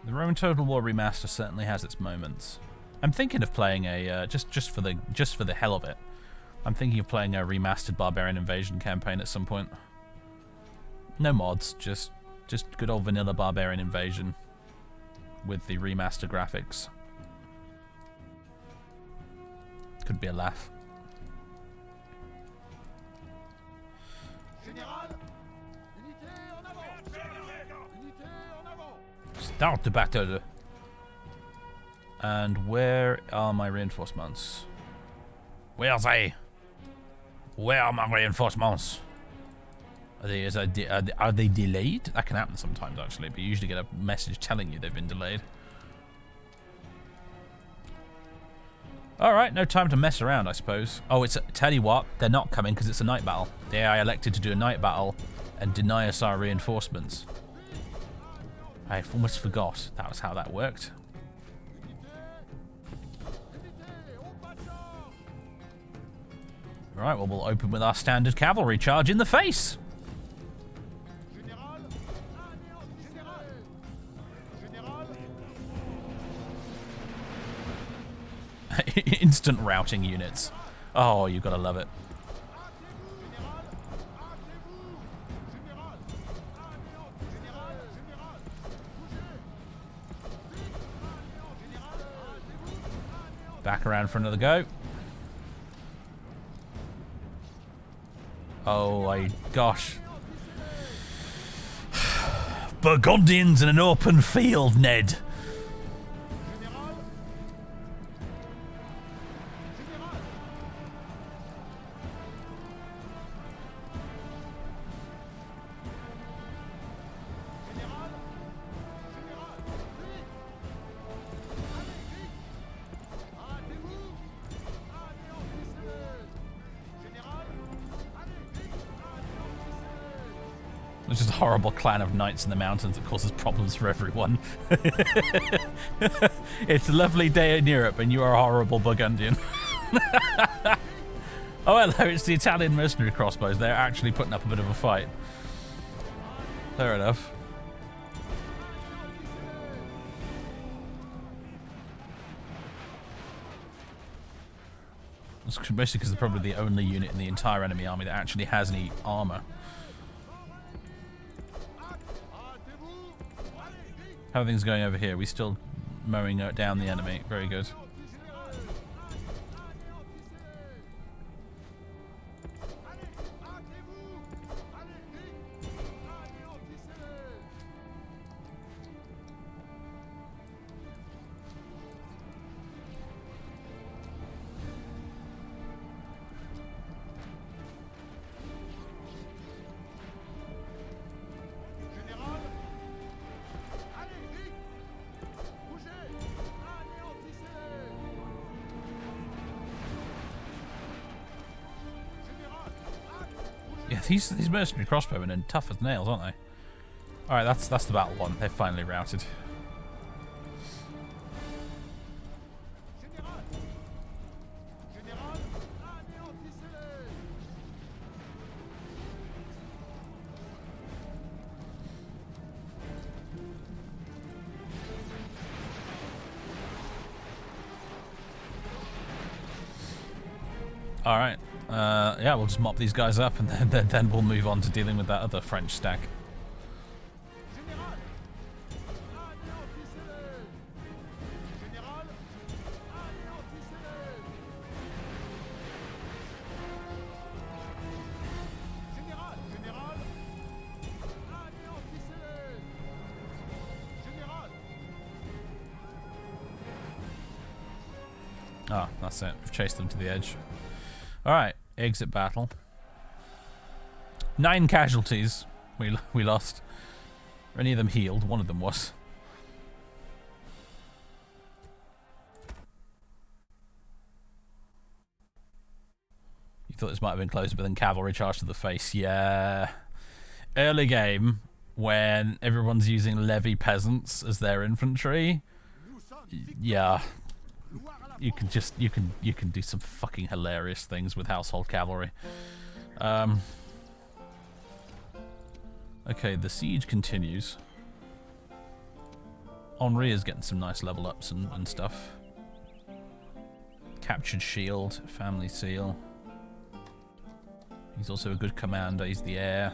S1: The Roman Total War Remaster certainly has its moments. I'm thinking of playing a just for the hell of it. I'm thinking of playing a remastered Barbarian Invasion campaign at some point. No mods, just good old vanilla Barbarian Invasion with the remaster graphics. Could be a laugh. Start the battle. And where are my reinforcements? Where are they? Where are my reinforcements? Are they delayed? That can happen sometimes, actually, but you usually get a message telling you they've been delayed. Alright, no time to mess around, I suppose. Oh, tell you what, they're not coming because it's a night battle. The AI elected to do a night battle and deny us our reinforcements. I almost forgot that was how that worked. Right, well, we'll open with our standard cavalry charge in the face. Instant routing units. Oh, you've got to love it. Back around for another go. Oh my gosh. Burgundians in an open field, Ned. It's just a horrible clan of knights in the mountains that causes problems for everyone. It's a lovely day in Europe and you are a horrible Burgundian. Oh hello, it's the Italian mercenary crossbows. They're actually putting up a bit of a fight. Fair enough. It's mostly because they're probably the only unit in the entire enemy army that actually has any armor. How are things going over here? We still mowing down the enemy. Very good. Yeah, these mercenary crossbowmen are tough as nails, aren't they? Alright, that's the battle one. They've finally routed. Alright. Yeah, we'll just mop these guys up and then we'll move on to dealing with that other French stack. Ah, that's it. We've chased them to the edge. Alright, exit battle. 9 casualties we lost. Are any of them healed? One of them was. You thought this might have been closer, but then cavalry charged to the face. Yeah. Early game, when everyone's using levy peasants as their infantry. Yeah. You can do some fucking hilarious things with household cavalry. Okay, the siege continues. Henri is getting some nice level ups and stuff. Captured shield, family seal. He's also a good commander, he's the heir.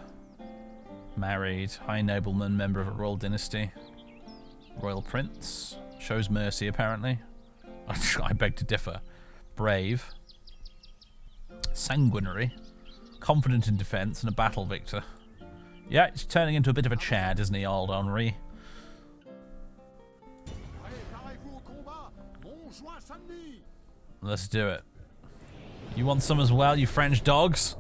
S1: Married, high nobleman, member of a royal dynasty. Royal prince, shows mercy apparently. I beg to differ. Brave. Sanguinary. Confident in defense and a battle victor. Yeah, he's turning into a bit of a Chad, isn't he, old Henri? Let's do it. You want some as well, you French dogs?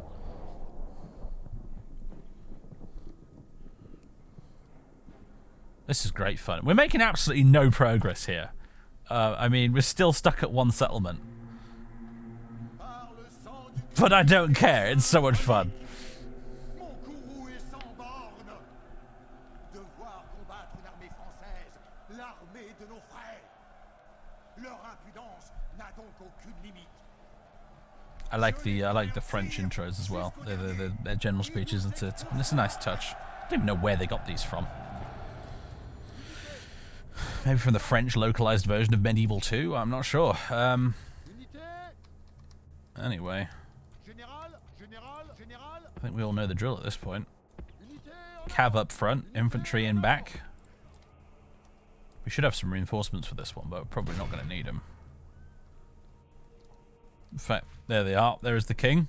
S1: This is great fun. We're making absolutely no progress here. I mean, we're still stuck at one settlement. But I don't care, it's so much fun. I like the French intros as well. Their general speeches. It's a nice touch. I don't even know where they got these from. Maybe from the French localized version of Medieval 2? I'm not sure. Anyway. I think we all know the drill at this point. Cav up front, infantry in back. We should have some reinforcements for this one, but we're probably not going to need them. In fact, there they are. There is the king.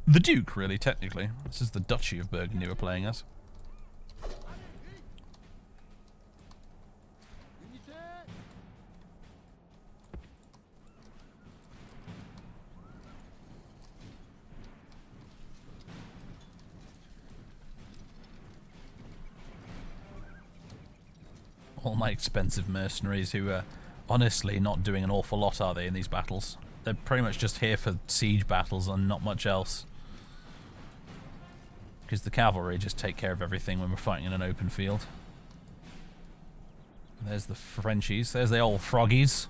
S1: The duke, really, technically. This is the Duchy of Burgundy we're playing as. All my expensive mercenaries who are honestly not doing an awful lot, are they, in these battles? They're pretty much just here for siege battles and not much else. Because the cavalry just take care of everything when we're fighting in an open field. There's the Frenchies. There's the old froggies.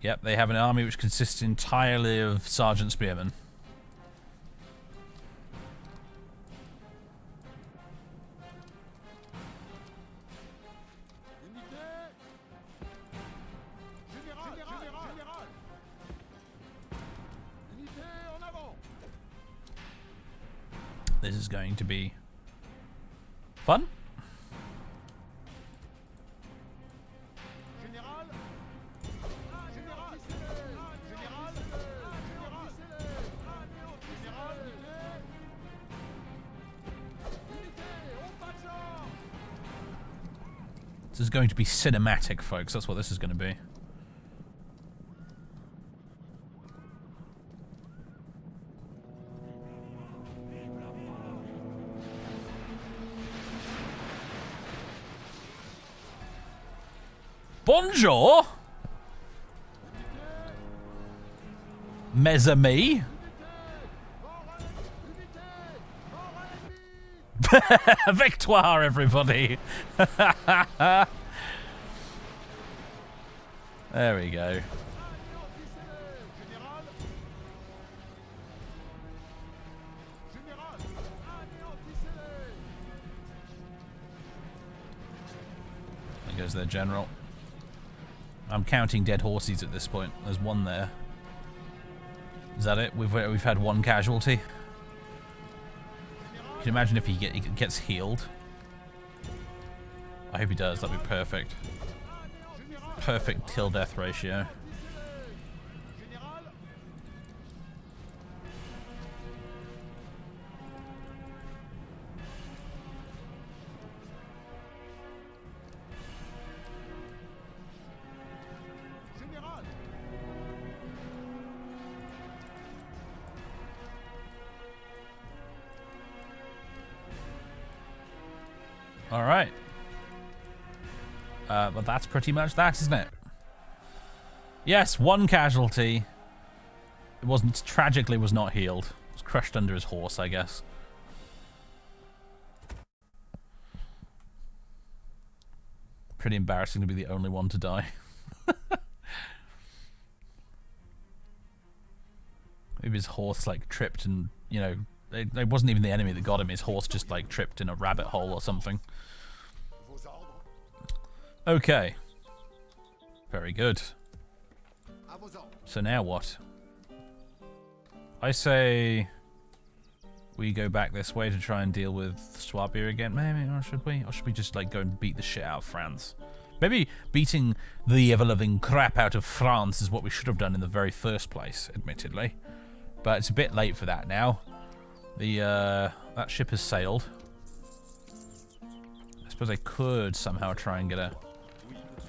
S1: Yep, they have an army which consists entirely of sergeant spearmen. This is going to be fun. This is going to be cinematic, folks. That's what this is going to be. Bonjour, mes amis. Victoire, everybody. There we go. There goes their general. I'm counting dead horses at this point. There's one there. Is that it? We've had one casualty. Can you imagine if he gets healed? I hope he does. That'd be perfect. Perfect kill-death ratio. Alright. But that's pretty much that, isn't it? Yes, one casualty. It wasn't, tragically was not healed. It was crushed under his horse, I guess. Pretty embarrassing to be the only one to die. Maybe his horse, like, tripped and, you know, it wasn't even the enemy that got him. His horse just, like, tripped in a rabbit hole or something. Okay. Very good. So now what? I say we go back this way to try and deal with Swabia again. Maybe, or should we? Or should we just, like, go and beat the shit out of France? Maybe beating the ever-loving crap out of France is what we should have done in the very first place, admittedly. But it's a bit late for that now. That ship has sailed. I suppose I could somehow try and get a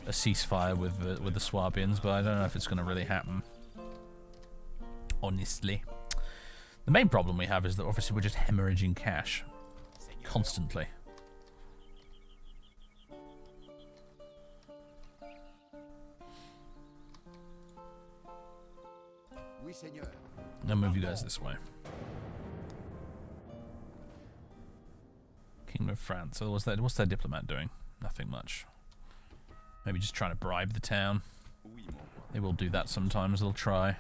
S1: ceasefire with the Swabians, but I don't know if it's going to really happen. Honestly. The main problem we have is that obviously we're just hemorrhaging cash. Constantly. I'll move you guys this way. Kingdom of France. So what's their diplomat doing? Nothing much. Maybe just trying to bribe the town. They will do that sometimes. They'll try.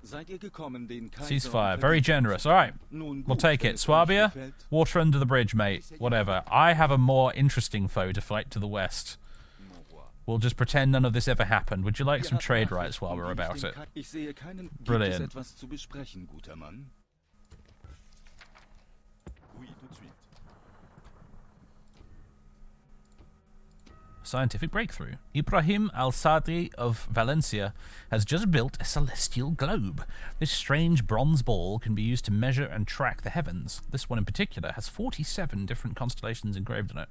S2: Seid ihr gekommen, den Kaiser
S1: Ceasefire. Very generous. Alright.
S2: Nun
S1: We'll
S2: gut,
S1: take
S2: wenn
S1: it.
S2: es euch
S1: Swabia,
S2: gefällt.
S1: water under the bridge, mate. Whatever. I have a more interesting foe to fight to the west.
S3: Mon roi.
S1: We'll just pretend none of this ever happened. Would you like
S2: Ihr
S1: some
S2: habt
S1: trade
S2: Nachrichten,
S1: rights while
S2: die
S1: we're
S2: ich
S1: about
S2: dem
S1: it?
S2: Ich sehe keinen. Gibt
S1: Brilliant.
S2: es etwas zu besprechen, guter Mann?
S3: Oui, tout de suite.
S1: Scientific breakthrough. Ibrahim al-Sadri of Valencia has just built a celestial globe. This strange bronze ball can be used to measure and track the heavens. This one in particular has 47 different constellations engraved on it.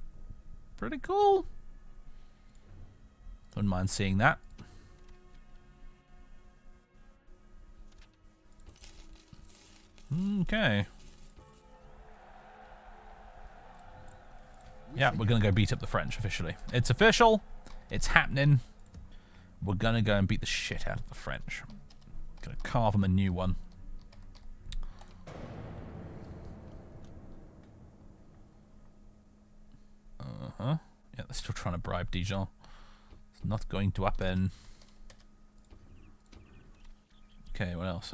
S1: Pretty cool. Wouldn't mind seeing that. Okay. Yeah, we're going to go beat up the French officially. It's official. It's happening. We're going to go and beat the shit out of the French. Going to carve them a new one. Uh-huh. Yeah, they're still trying to bribe Dijon. It's not going to happen. Okay, what else?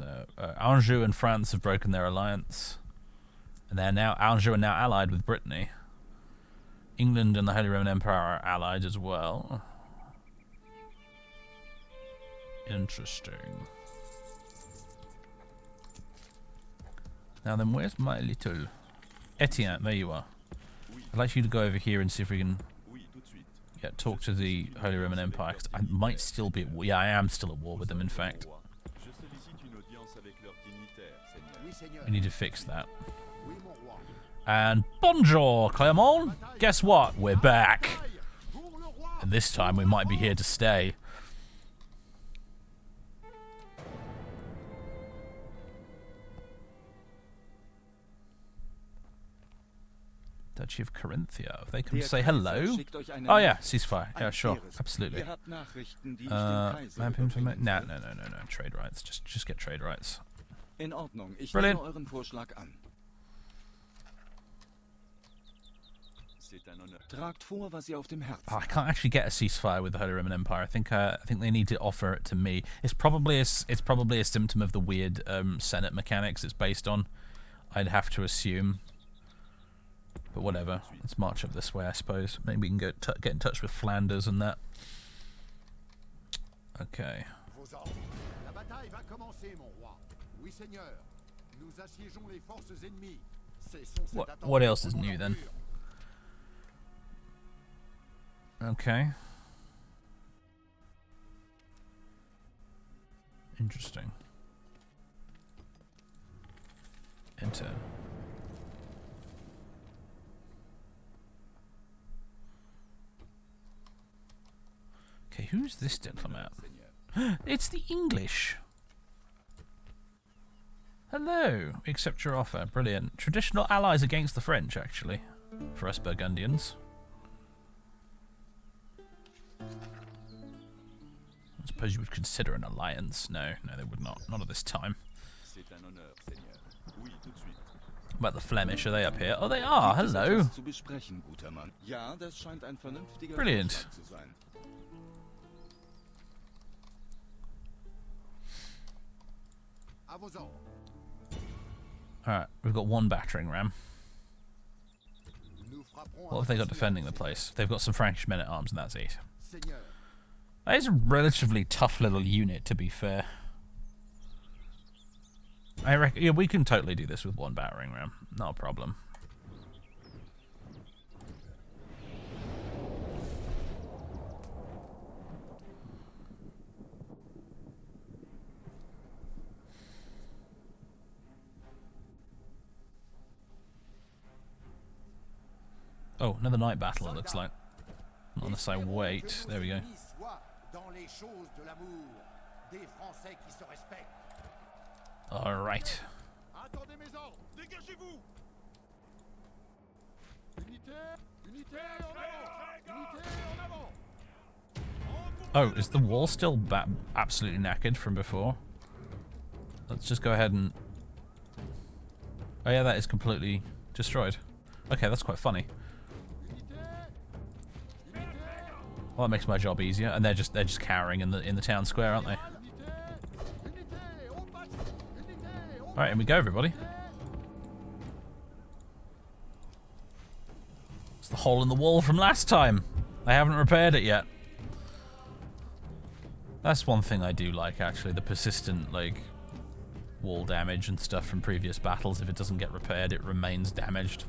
S1: Anjou and France have broken their alliance. And Anjou are now allied with Brittany. England and the Holy Roman Empire are allied as well. Interesting. Now then, where's my little Etienne? There you are. I'd like you to go over here and see if we can talk to the Holy Roman Empire. 'Cause I might still be at war. Yeah, I am still at war with them, in fact.
S3: Je sollicite une audience avec leurs dignitaires,
S4: Oui,
S3: Seigneur.
S4: Seigneur.
S1: We need to fix that.
S4: Oui, mon roi.
S1: And bonjour, Clermont. Guess what? We're back.
S4: Pour le roi.
S1: And this time we might be here to stay. Duchy of Carinthia. If they come
S2: Der
S1: say
S2: Kaiser
S1: hello.
S2: schickt euch eine
S1: Oh yeah,
S2: Nachricht.
S1: ceasefire. Yeah,
S2: Ein
S1: sure,
S2: faires.
S1: absolutely.
S2: Ihr habt Nachrichten, die ich dem Kaiser
S1: Map
S2: überbringen
S1: information. No,
S2: soll.
S1: no. Trade rights. Just get trade rights.
S2: In Ordnung, ich
S1: Brilliant.
S2: nehme euren Vorschlag an.
S3: C'est un honneur.
S2: Tragt vor, was ihr auf dem Herzen
S1: Oh, I can't actually get a ceasefire with the Holy Roman Empire. I think they need to offer it to me. It's probably a symptom of the weird Senate mechanics it's based on. I'd have to assume. But whatever. Let's march up this way, I suppose. Maybe we can get in touch with Flanders and that. Okay.
S4: Vos ordres. La bataille va commencer, mon roi. Oui, Seigneur. Nous assiégeons les forces ennemies. Cessons cette attente
S1: What else is
S4: contre
S1: new then?
S4: l'ordure.
S1: Okay. Interesting. Enter. Okay, who's this diplomat? It's the English. Hello. Accept your offer. Brilliant. Traditional allies against the French, actually, for us Burgundians. I suppose you would consider an alliance. No, they would not. Not at this time.
S3: C'est un honneur, Seigneur. Oui, tout de suite.
S1: About the Flemish, are they up here? Oh, they are.
S2: Gibt es
S1: Hello.
S2: etwas zu besprechen, guter Mann? Ja, das scheint ein vernünftiger
S1: Brilliant.
S2: Vorschlag zu sein.
S4: À vos ordres.
S1: Alright, we've got one battering ram.
S4: Nous frapperons
S1: What have they got defending the place? They've got some Frankish men-at-arms, and that's it.
S4: Seigneur.
S1: That is a relatively tough little unit, to be fair. I reckon, yeah, we can totally do this with one battering ram. Not a problem. Oh, another night battle, it looks like. Not unless I wait. There we go.
S4: Soit dans les choses de l'amour, des Français qui se respectent.
S1: Alright.
S4: Attendez mes ordres. Dégagez-vous. Unité, unité en avant. Unité en avant.
S1: Oh, is the wall still absolutely knackered from before? Let's just go ahead and... Oh yeah, that is completely destroyed. Okay, that's quite funny. Well, that makes my job easier, and they're just cowering in the town square, aren't they?
S4: Unité, unité, au passage.
S1: Alright, here we go, everybody. It's the hole in the wall from last time. I haven't repaired it yet. That's one thing I do like, actually, the persistent, like, wall damage and stuff from previous battles. If it doesn't get repaired, it remains damaged.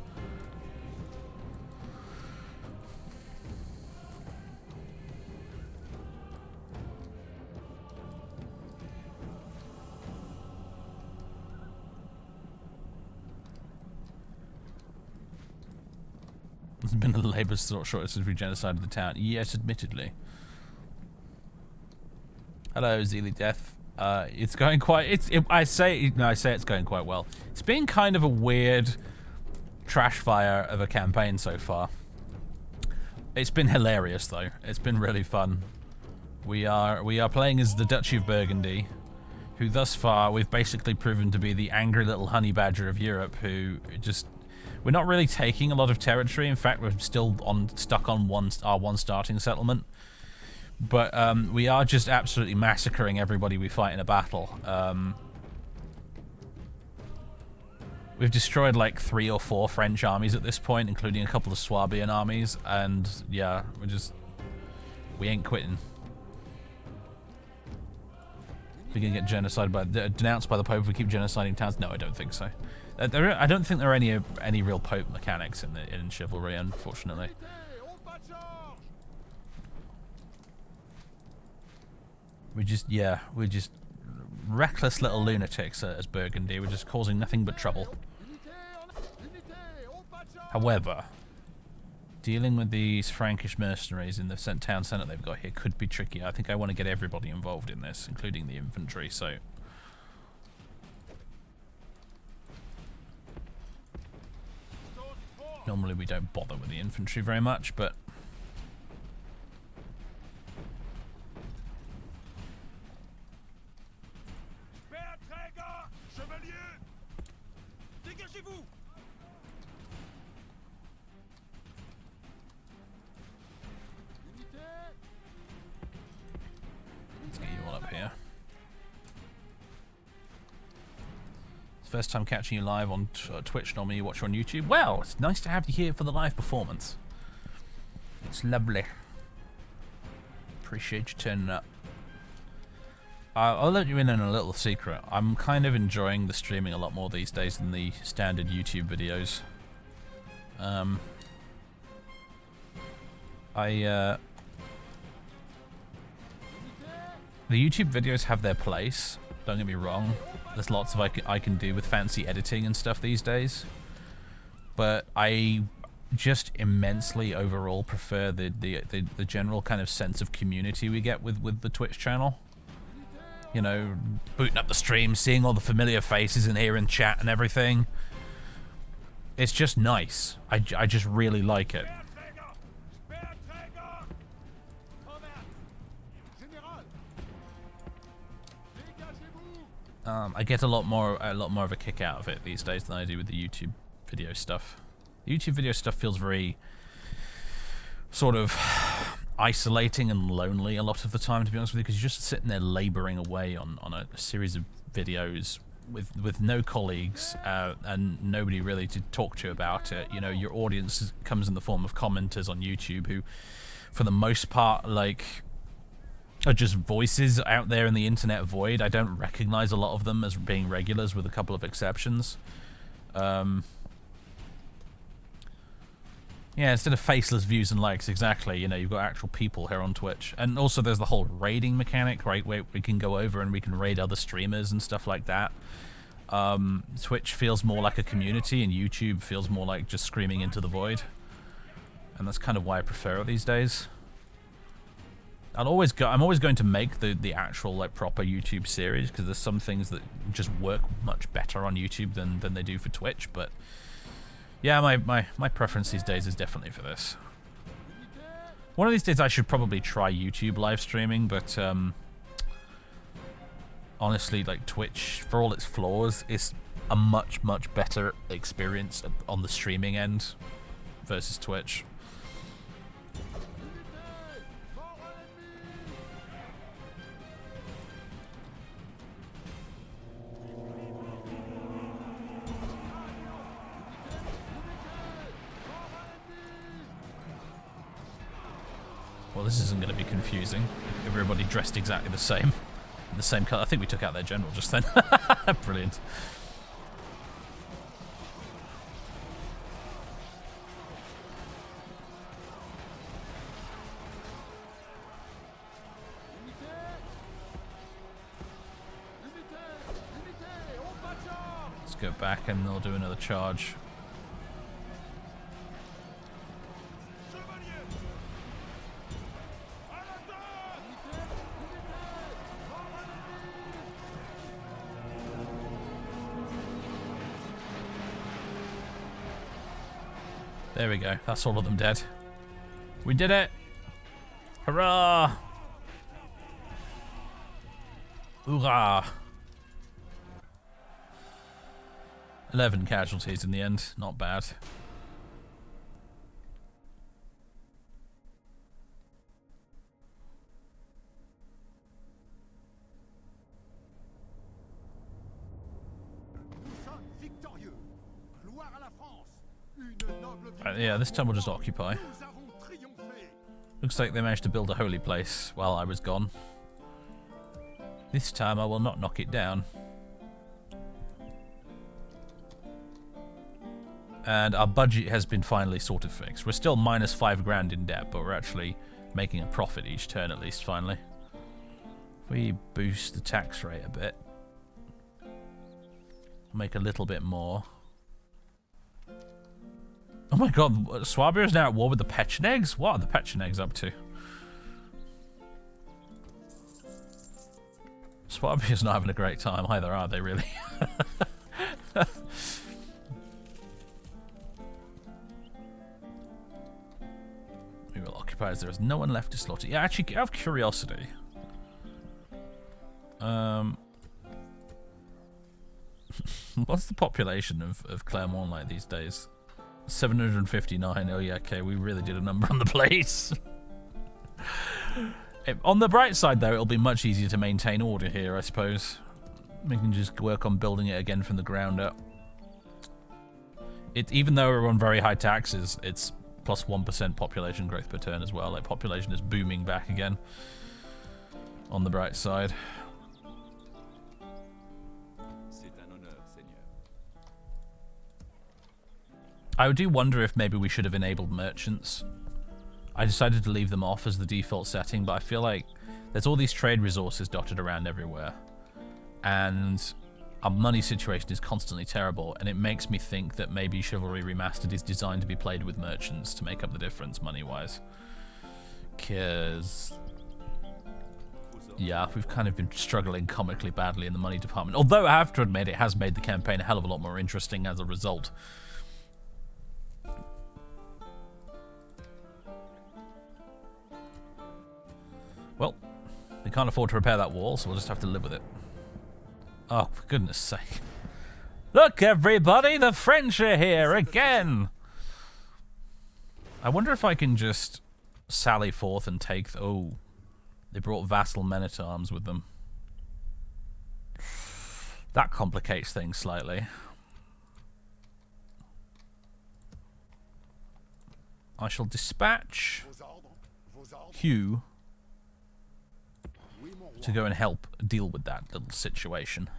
S1: There's been a labour shortage since we genocided the town. Yes, admittedly. Hello, Zeely Death. It's going quite. I say it's going quite well. It's been kind of a weird trash fire of a campaign so far. It's been hilarious though. It's been really fun. We are playing as the Duchy of Burgundy, who thus far we've basically proven to be the angry little honey badger of Europe, who just. We're not really taking a lot of territory. In fact, we're still stuck on our one starting settlement. But we are just absolutely massacring everybody we fight in a battle. We've destroyed like 3 or 4 French armies at this point, including a couple of Swabian armies. And yeah, we ain't quitting. We're gonna get denounced by the Pope if we keep genociding towns? No, I don't think so. I don't think there are any real Pope mechanics in Chivalry, unfortunately. We're just reckless little lunatics as Burgundy. We're just causing nothing but trouble. However, dealing with these Frankish mercenaries in the town centre they've got here could be tricky. I think I want to get everybody involved in this, including the infantry, so... Normally we don't bother with the infantry very much, but... Let's get you all up here. First time catching you live on Twitch. Normally you watch on YouTube. Well, it's nice to have you here for the live performance. It's lovely. Appreciate you turning up. I'll let you in on a little secret. I'm kind of enjoying the streaming a lot more these days than the standard YouTube videos. The YouTube videos have their place. Don't get me wrong. There's lots of I can do with fancy editing and stuff these days, but I just immensely overall prefer the general kind of sense of community we get with the Twitch channel. You know, booting up the stream, seeing all the familiar faces in here and chat and everything. It's just nice. I just really like it. I get a lot more of a kick out of it these days than I do with the YouTube video stuff. The YouTube video stuff feels very sort of isolating and lonely a lot of the time, to be honest with you, because you're just sitting there laboring away on a series of videos with no colleagues and nobody really to talk to you about it. You know, your audience comes in the form of commenters on YouTube who, for the most part, like, are just voices out there in the internet void. I don't recognize a lot of them as being regulars, with a couple of exceptions. Yeah, instead of faceless views and likes, exactly, you know, you've got actual people here on Twitch. And also there's the whole raiding mechanic, right, where we can go over and we can raid other streamers and stuff like that. Twitch feels more like a community, and YouTube feels more like just screaming into the void. And that's kind of why I prefer it these days. I'm always going to make the actual, like, proper YouTube series, because there's some things that just work much better on YouTube than they do for Twitch, but yeah, my preference these days is definitely for this. One of these days I should probably try YouTube live streaming, but honestly, like, Twitch, for all its flaws, is a much better experience on the streaming end versus Twitch. Well, this isn't going to be confusing. Everybody dressed exactly the same. The same colour. I think we took out their general just then. Brilliant. Let's go back and they'll do another charge. There we go. That's all of them dead. We did it! Hurrah! Hoorah! 11 casualties in the end. Not bad. Yeah, this time we'll just occupy. Looks like they managed to build a holy place while I was gone. This time I will not knock it down. And our budget has been finally sort of fixed. We're still minus 5 grand in debt, but we're actually making a profit each turn at least, finally. If we boost the tax rate a bit, make a little bit more. Oh my god, Swabia is now at war with the Pechenegs? What are the Pechenegs up to? Swabia's not having a great time either, are they really? We will occupy as there is no one left to slaughter. Yeah, actually, out of curiosity. What's the population of Clermont like these days? 759. Oh yeah, okay, we really did a number on the place. On the bright side though, it'll be much easier to maintain order here, I suppose. We can just work on building it again from the ground up. Even though we're on very high taxes, it's plus 1% population growth per turn as well. Like, population is booming back again. On the bright side. I do wonder if maybe we should have enabled merchants. I decided to leave them off as the default setting, but I feel like there's all these trade resources dotted around everywhere. And our money situation is constantly terrible, and it makes me think that maybe Chivalry Remastered is designed to be played with merchants to make up the difference money-wise. Because yeah, we've kind of been struggling comically badly in the money department. Although I have to admit, it has made the campaign a hell of a lot more interesting as a result. Well, we can't afford to repair that wall, so we'll just have to live with it. Oh, for goodness sake. Look, everybody, the French are here again! I wonder if I can just sally forth and take... Oh, they brought vassal men-at-arms with them. That complicates things slightly. I shall dispatch Hugh to go and help deal with that little situation.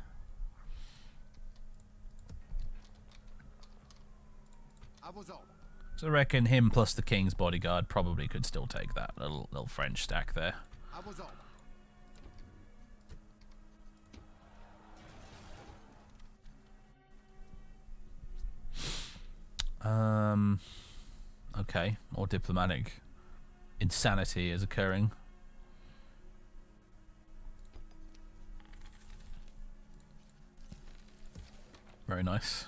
S1: So I reckon him plus the king's bodyguard probably could still take that little French stack there. Okay, more diplomatic insanity is occurring. Very nice.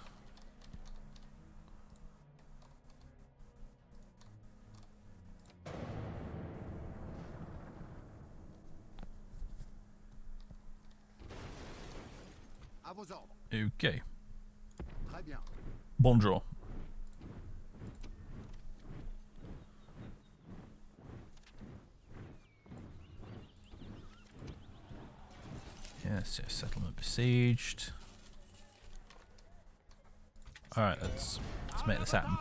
S1: Okay. Bonjour. Yes, yes, settlement besieged. Alright, let's make this happen.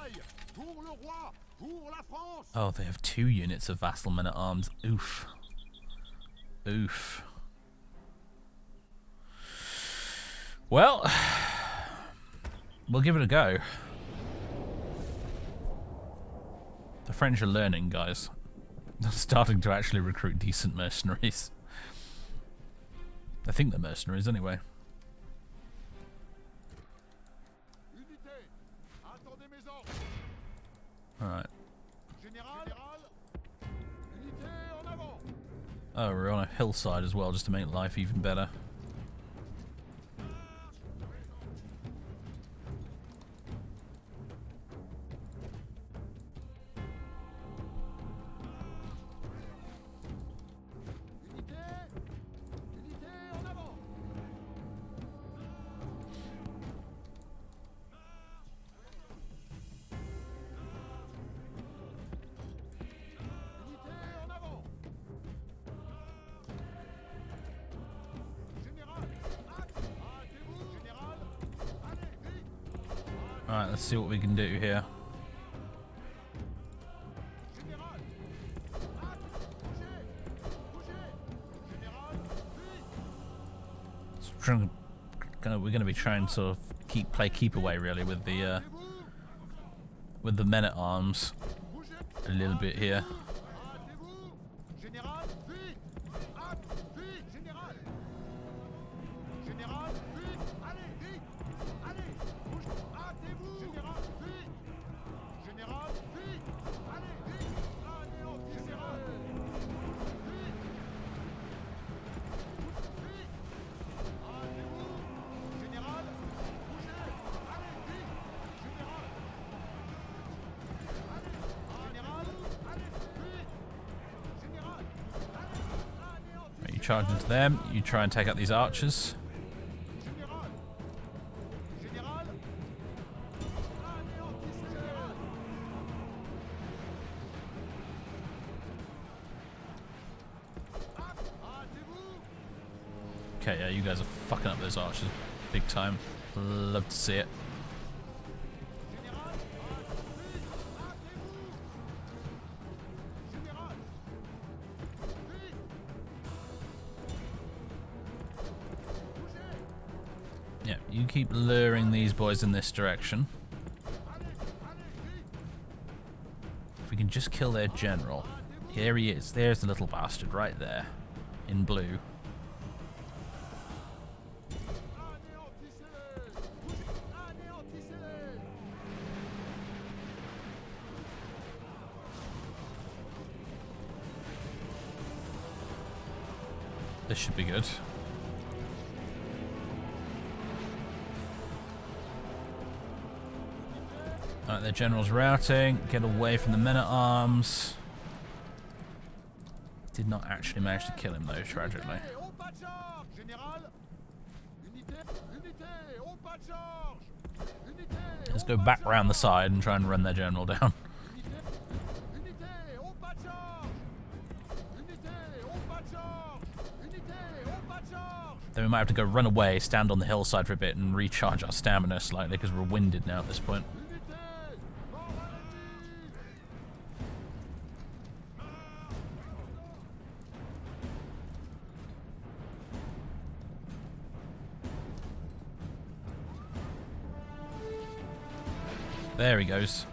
S4: Pour la France.
S1: Oh, they have 2 units of vassal men-at-arms. Oof. Oof. Well, we'll give it a go. The French are learning, guys. They're starting to actually recruit decent mercenaries. I think they're mercenaries anyway. Alright. Oh, we're on a hillside as well, just to make life even better. Alright, let's see what we can do here. We're going to be trying to sort of play keep away really with the men at arms a little bit here. Charge into them. You try and take out these archers. Okay, yeah, you guys are fucking up those archers big time. Love to see it. Yeah, you keep luring these boys in this direction. If we can just kill their general. Here he is. There's the little bastard right there. In blue. This should be good. Alright, their general's routing. Get away from the men-at-arms. Did not actually manage to kill him though, tragically. Let's go back round the side and try and run their general down. Then we might have to go run away, stand on the hillside for a bit and recharge our stamina slightly because we're winded now at this point. There he goes.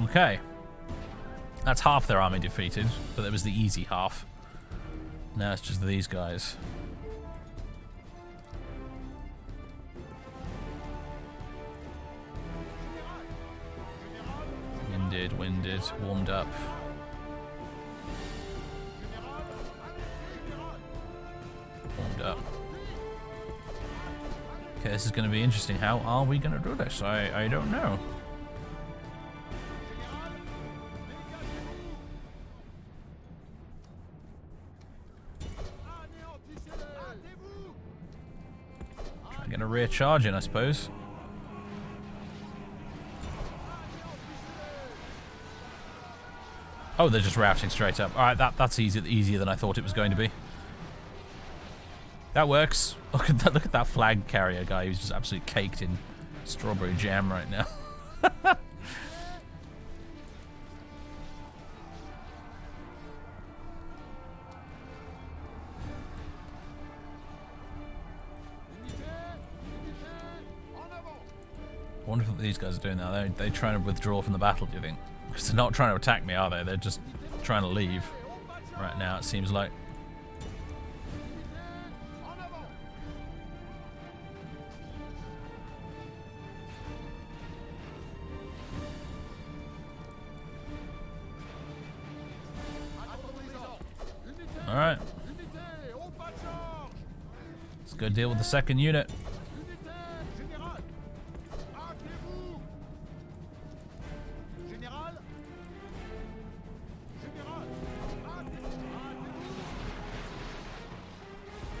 S1: Okay. That's half their army defeated, but that was the easy half. Now it's just these guys. Winded, warmed up. Warmed up. Okay, this is going to be interesting. How are we going to do this? I don't know. Try and get a rear charge in, I suppose. Oh, they're just routing straight up. Alright, that's easier than I thought it was going to be. That works. Look at that flag carrier guy who's just absolutely caked in strawberry jam right now. I wonder what these guys are doing now. They're trying to withdraw from the battle, do you think? Because they're not trying to attack me, are they? They're just trying to leave right now, it seems like. Alright. Let's go deal with the second unit.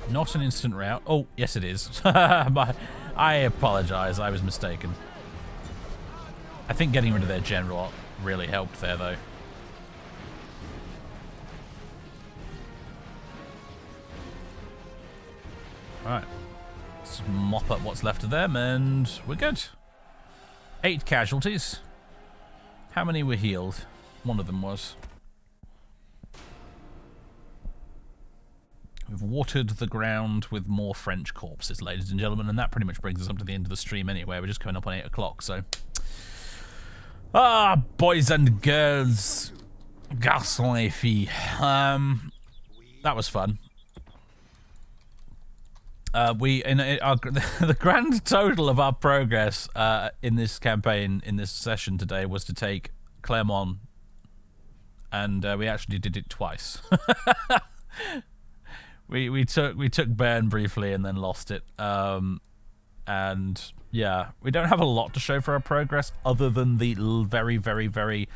S1: Not an instant rout. Oh, yes it is. I apologize, I was mistaken. I think getting rid of their general really helped there, though. Alright. Let's mop up what's left of them, and we're good. 8 casualties. How many were healed? One of them was. We've watered the ground with more French corpses, ladies and gentlemen, and that pretty much brings us up to the end of the stream anyway. We're just coming up on 8 o'clock, so... Ah, boys and girls. Garçons et filles. That was fun. The grand total of our progress in this campaign, in this session today, was to take Clermont, and we actually did it twice. We took Bern briefly and then lost it, and yeah, we don't have a lot to show for our progress other than the very, very, very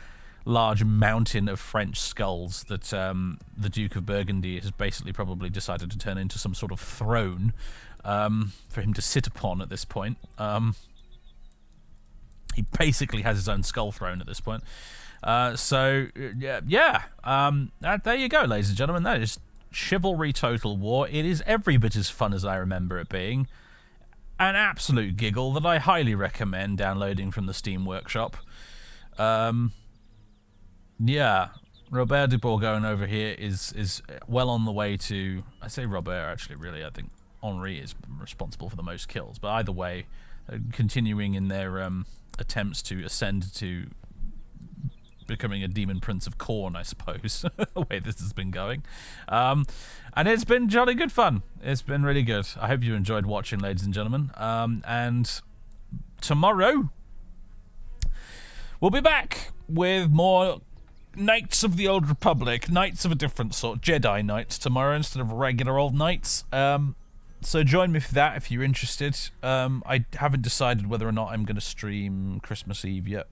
S1: large mountain of French skulls that the Duke of Burgundy has basically probably decided to turn into some sort of throne for him to sit upon at this point. He basically has his own skull throne at this point. So yeah, there you go, ladies and gentlemen. That is Chivalry Total War. It is every bit as fun as I remember it being. An absolute giggle that I highly recommend downloading from the Steam Workshop. Yeah, Robert de Bourgogne over here is well on the way to... I say Robert, actually, really. I think Henri is responsible for the most kills. But either way, continuing in their attempts to ascend to becoming a demon prince of Corn, I suppose, the way this has been going. And it's been jolly good fun. It's been really good. I hope you enjoyed watching, ladies and gentlemen. And tomorrow, we'll be back with more Knights of the Old Republic. Knights of a different sort. Jedi Knights tomorrow instead of regular old knights. So join me for that if you're interested. I haven't decided whether or not I'm going to stream Christmas Eve yet.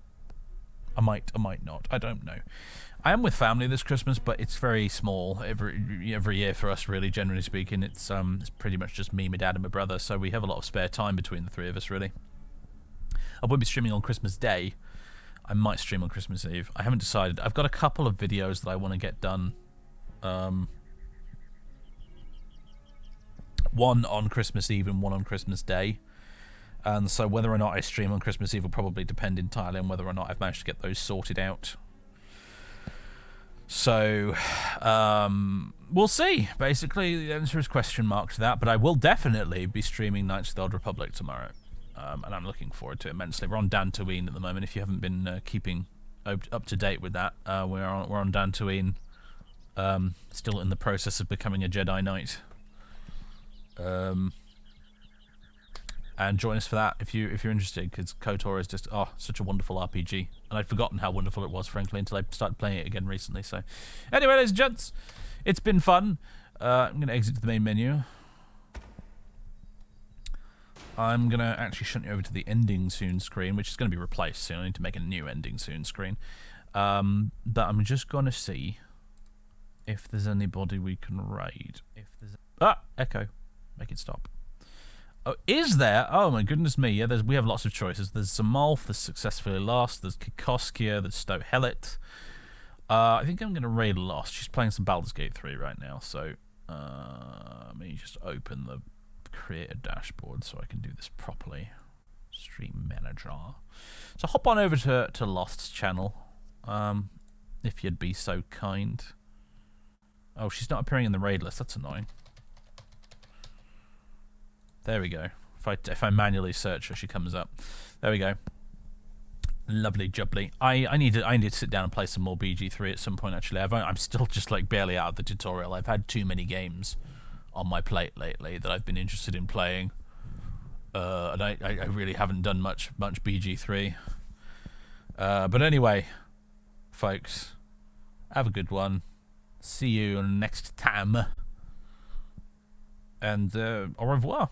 S1: I might not. I don't know. I am with family this Christmas, but it's very small every year for us, really, generally speaking. It's pretty much just me, my dad, and my brother, so we have a lot of spare time between the three of us, really. I won't be streaming on Christmas Day. I might stream on Christmas Eve. I haven't decided. I've got a couple of videos that I want to get done. One on Christmas Eve and one on Christmas Day. And so whether or not I stream on Christmas Eve will probably depend entirely on whether or not I've managed to get those sorted out. So, we'll see. Basically, the answer is question mark to that, but I will definitely be streaming Knights of the Old Republic tomorrow. And I'm looking forward to it immensely. We're on Dantooine at the moment, if you haven't been keeping up to date with that. We're on Dantooine, still in the process of becoming a Jedi Knight. And join us for that if you're interested, because KOTOR is just such a wonderful RPG, and I'd forgotten how wonderful it was, frankly, until I started playing it again recently. So, anyway, ladies and gents, it's been fun. I'm going to exit to the main menu. I'm going to actually shunt you over to the ending soon screen, which is going to be replaced soon. I need to make a new ending soon screen. But I'm just going to see if there's anybody we can raid. Echo. Make it stop. Oh, is there? Oh my goodness me! Yeah, we have lots of choices. There's Zamolf that's successfully lost. There's Kikoskia. There's Stowe Hellet. I think I'm going to raid Lost. She's playing some Baldur's Gate 3 right now, so Let me just open the creator dashboard so I can do this properly. Stream manager. So hop on over to Lost's channel, if you'd be so kind. Oh, she's not appearing in the raid list. That's annoying. There we go. If I manually search her, she comes up. There we go. Lovely jubbly. I need to sit down and play some more BG3 at some point. Actually, I'm still just like barely out of the tutorial. I've had too many games on my plate lately that I've been interested in playing, and I really haven't done much BG3. But anyway, folks, have a good one. See you next time, and au revoir.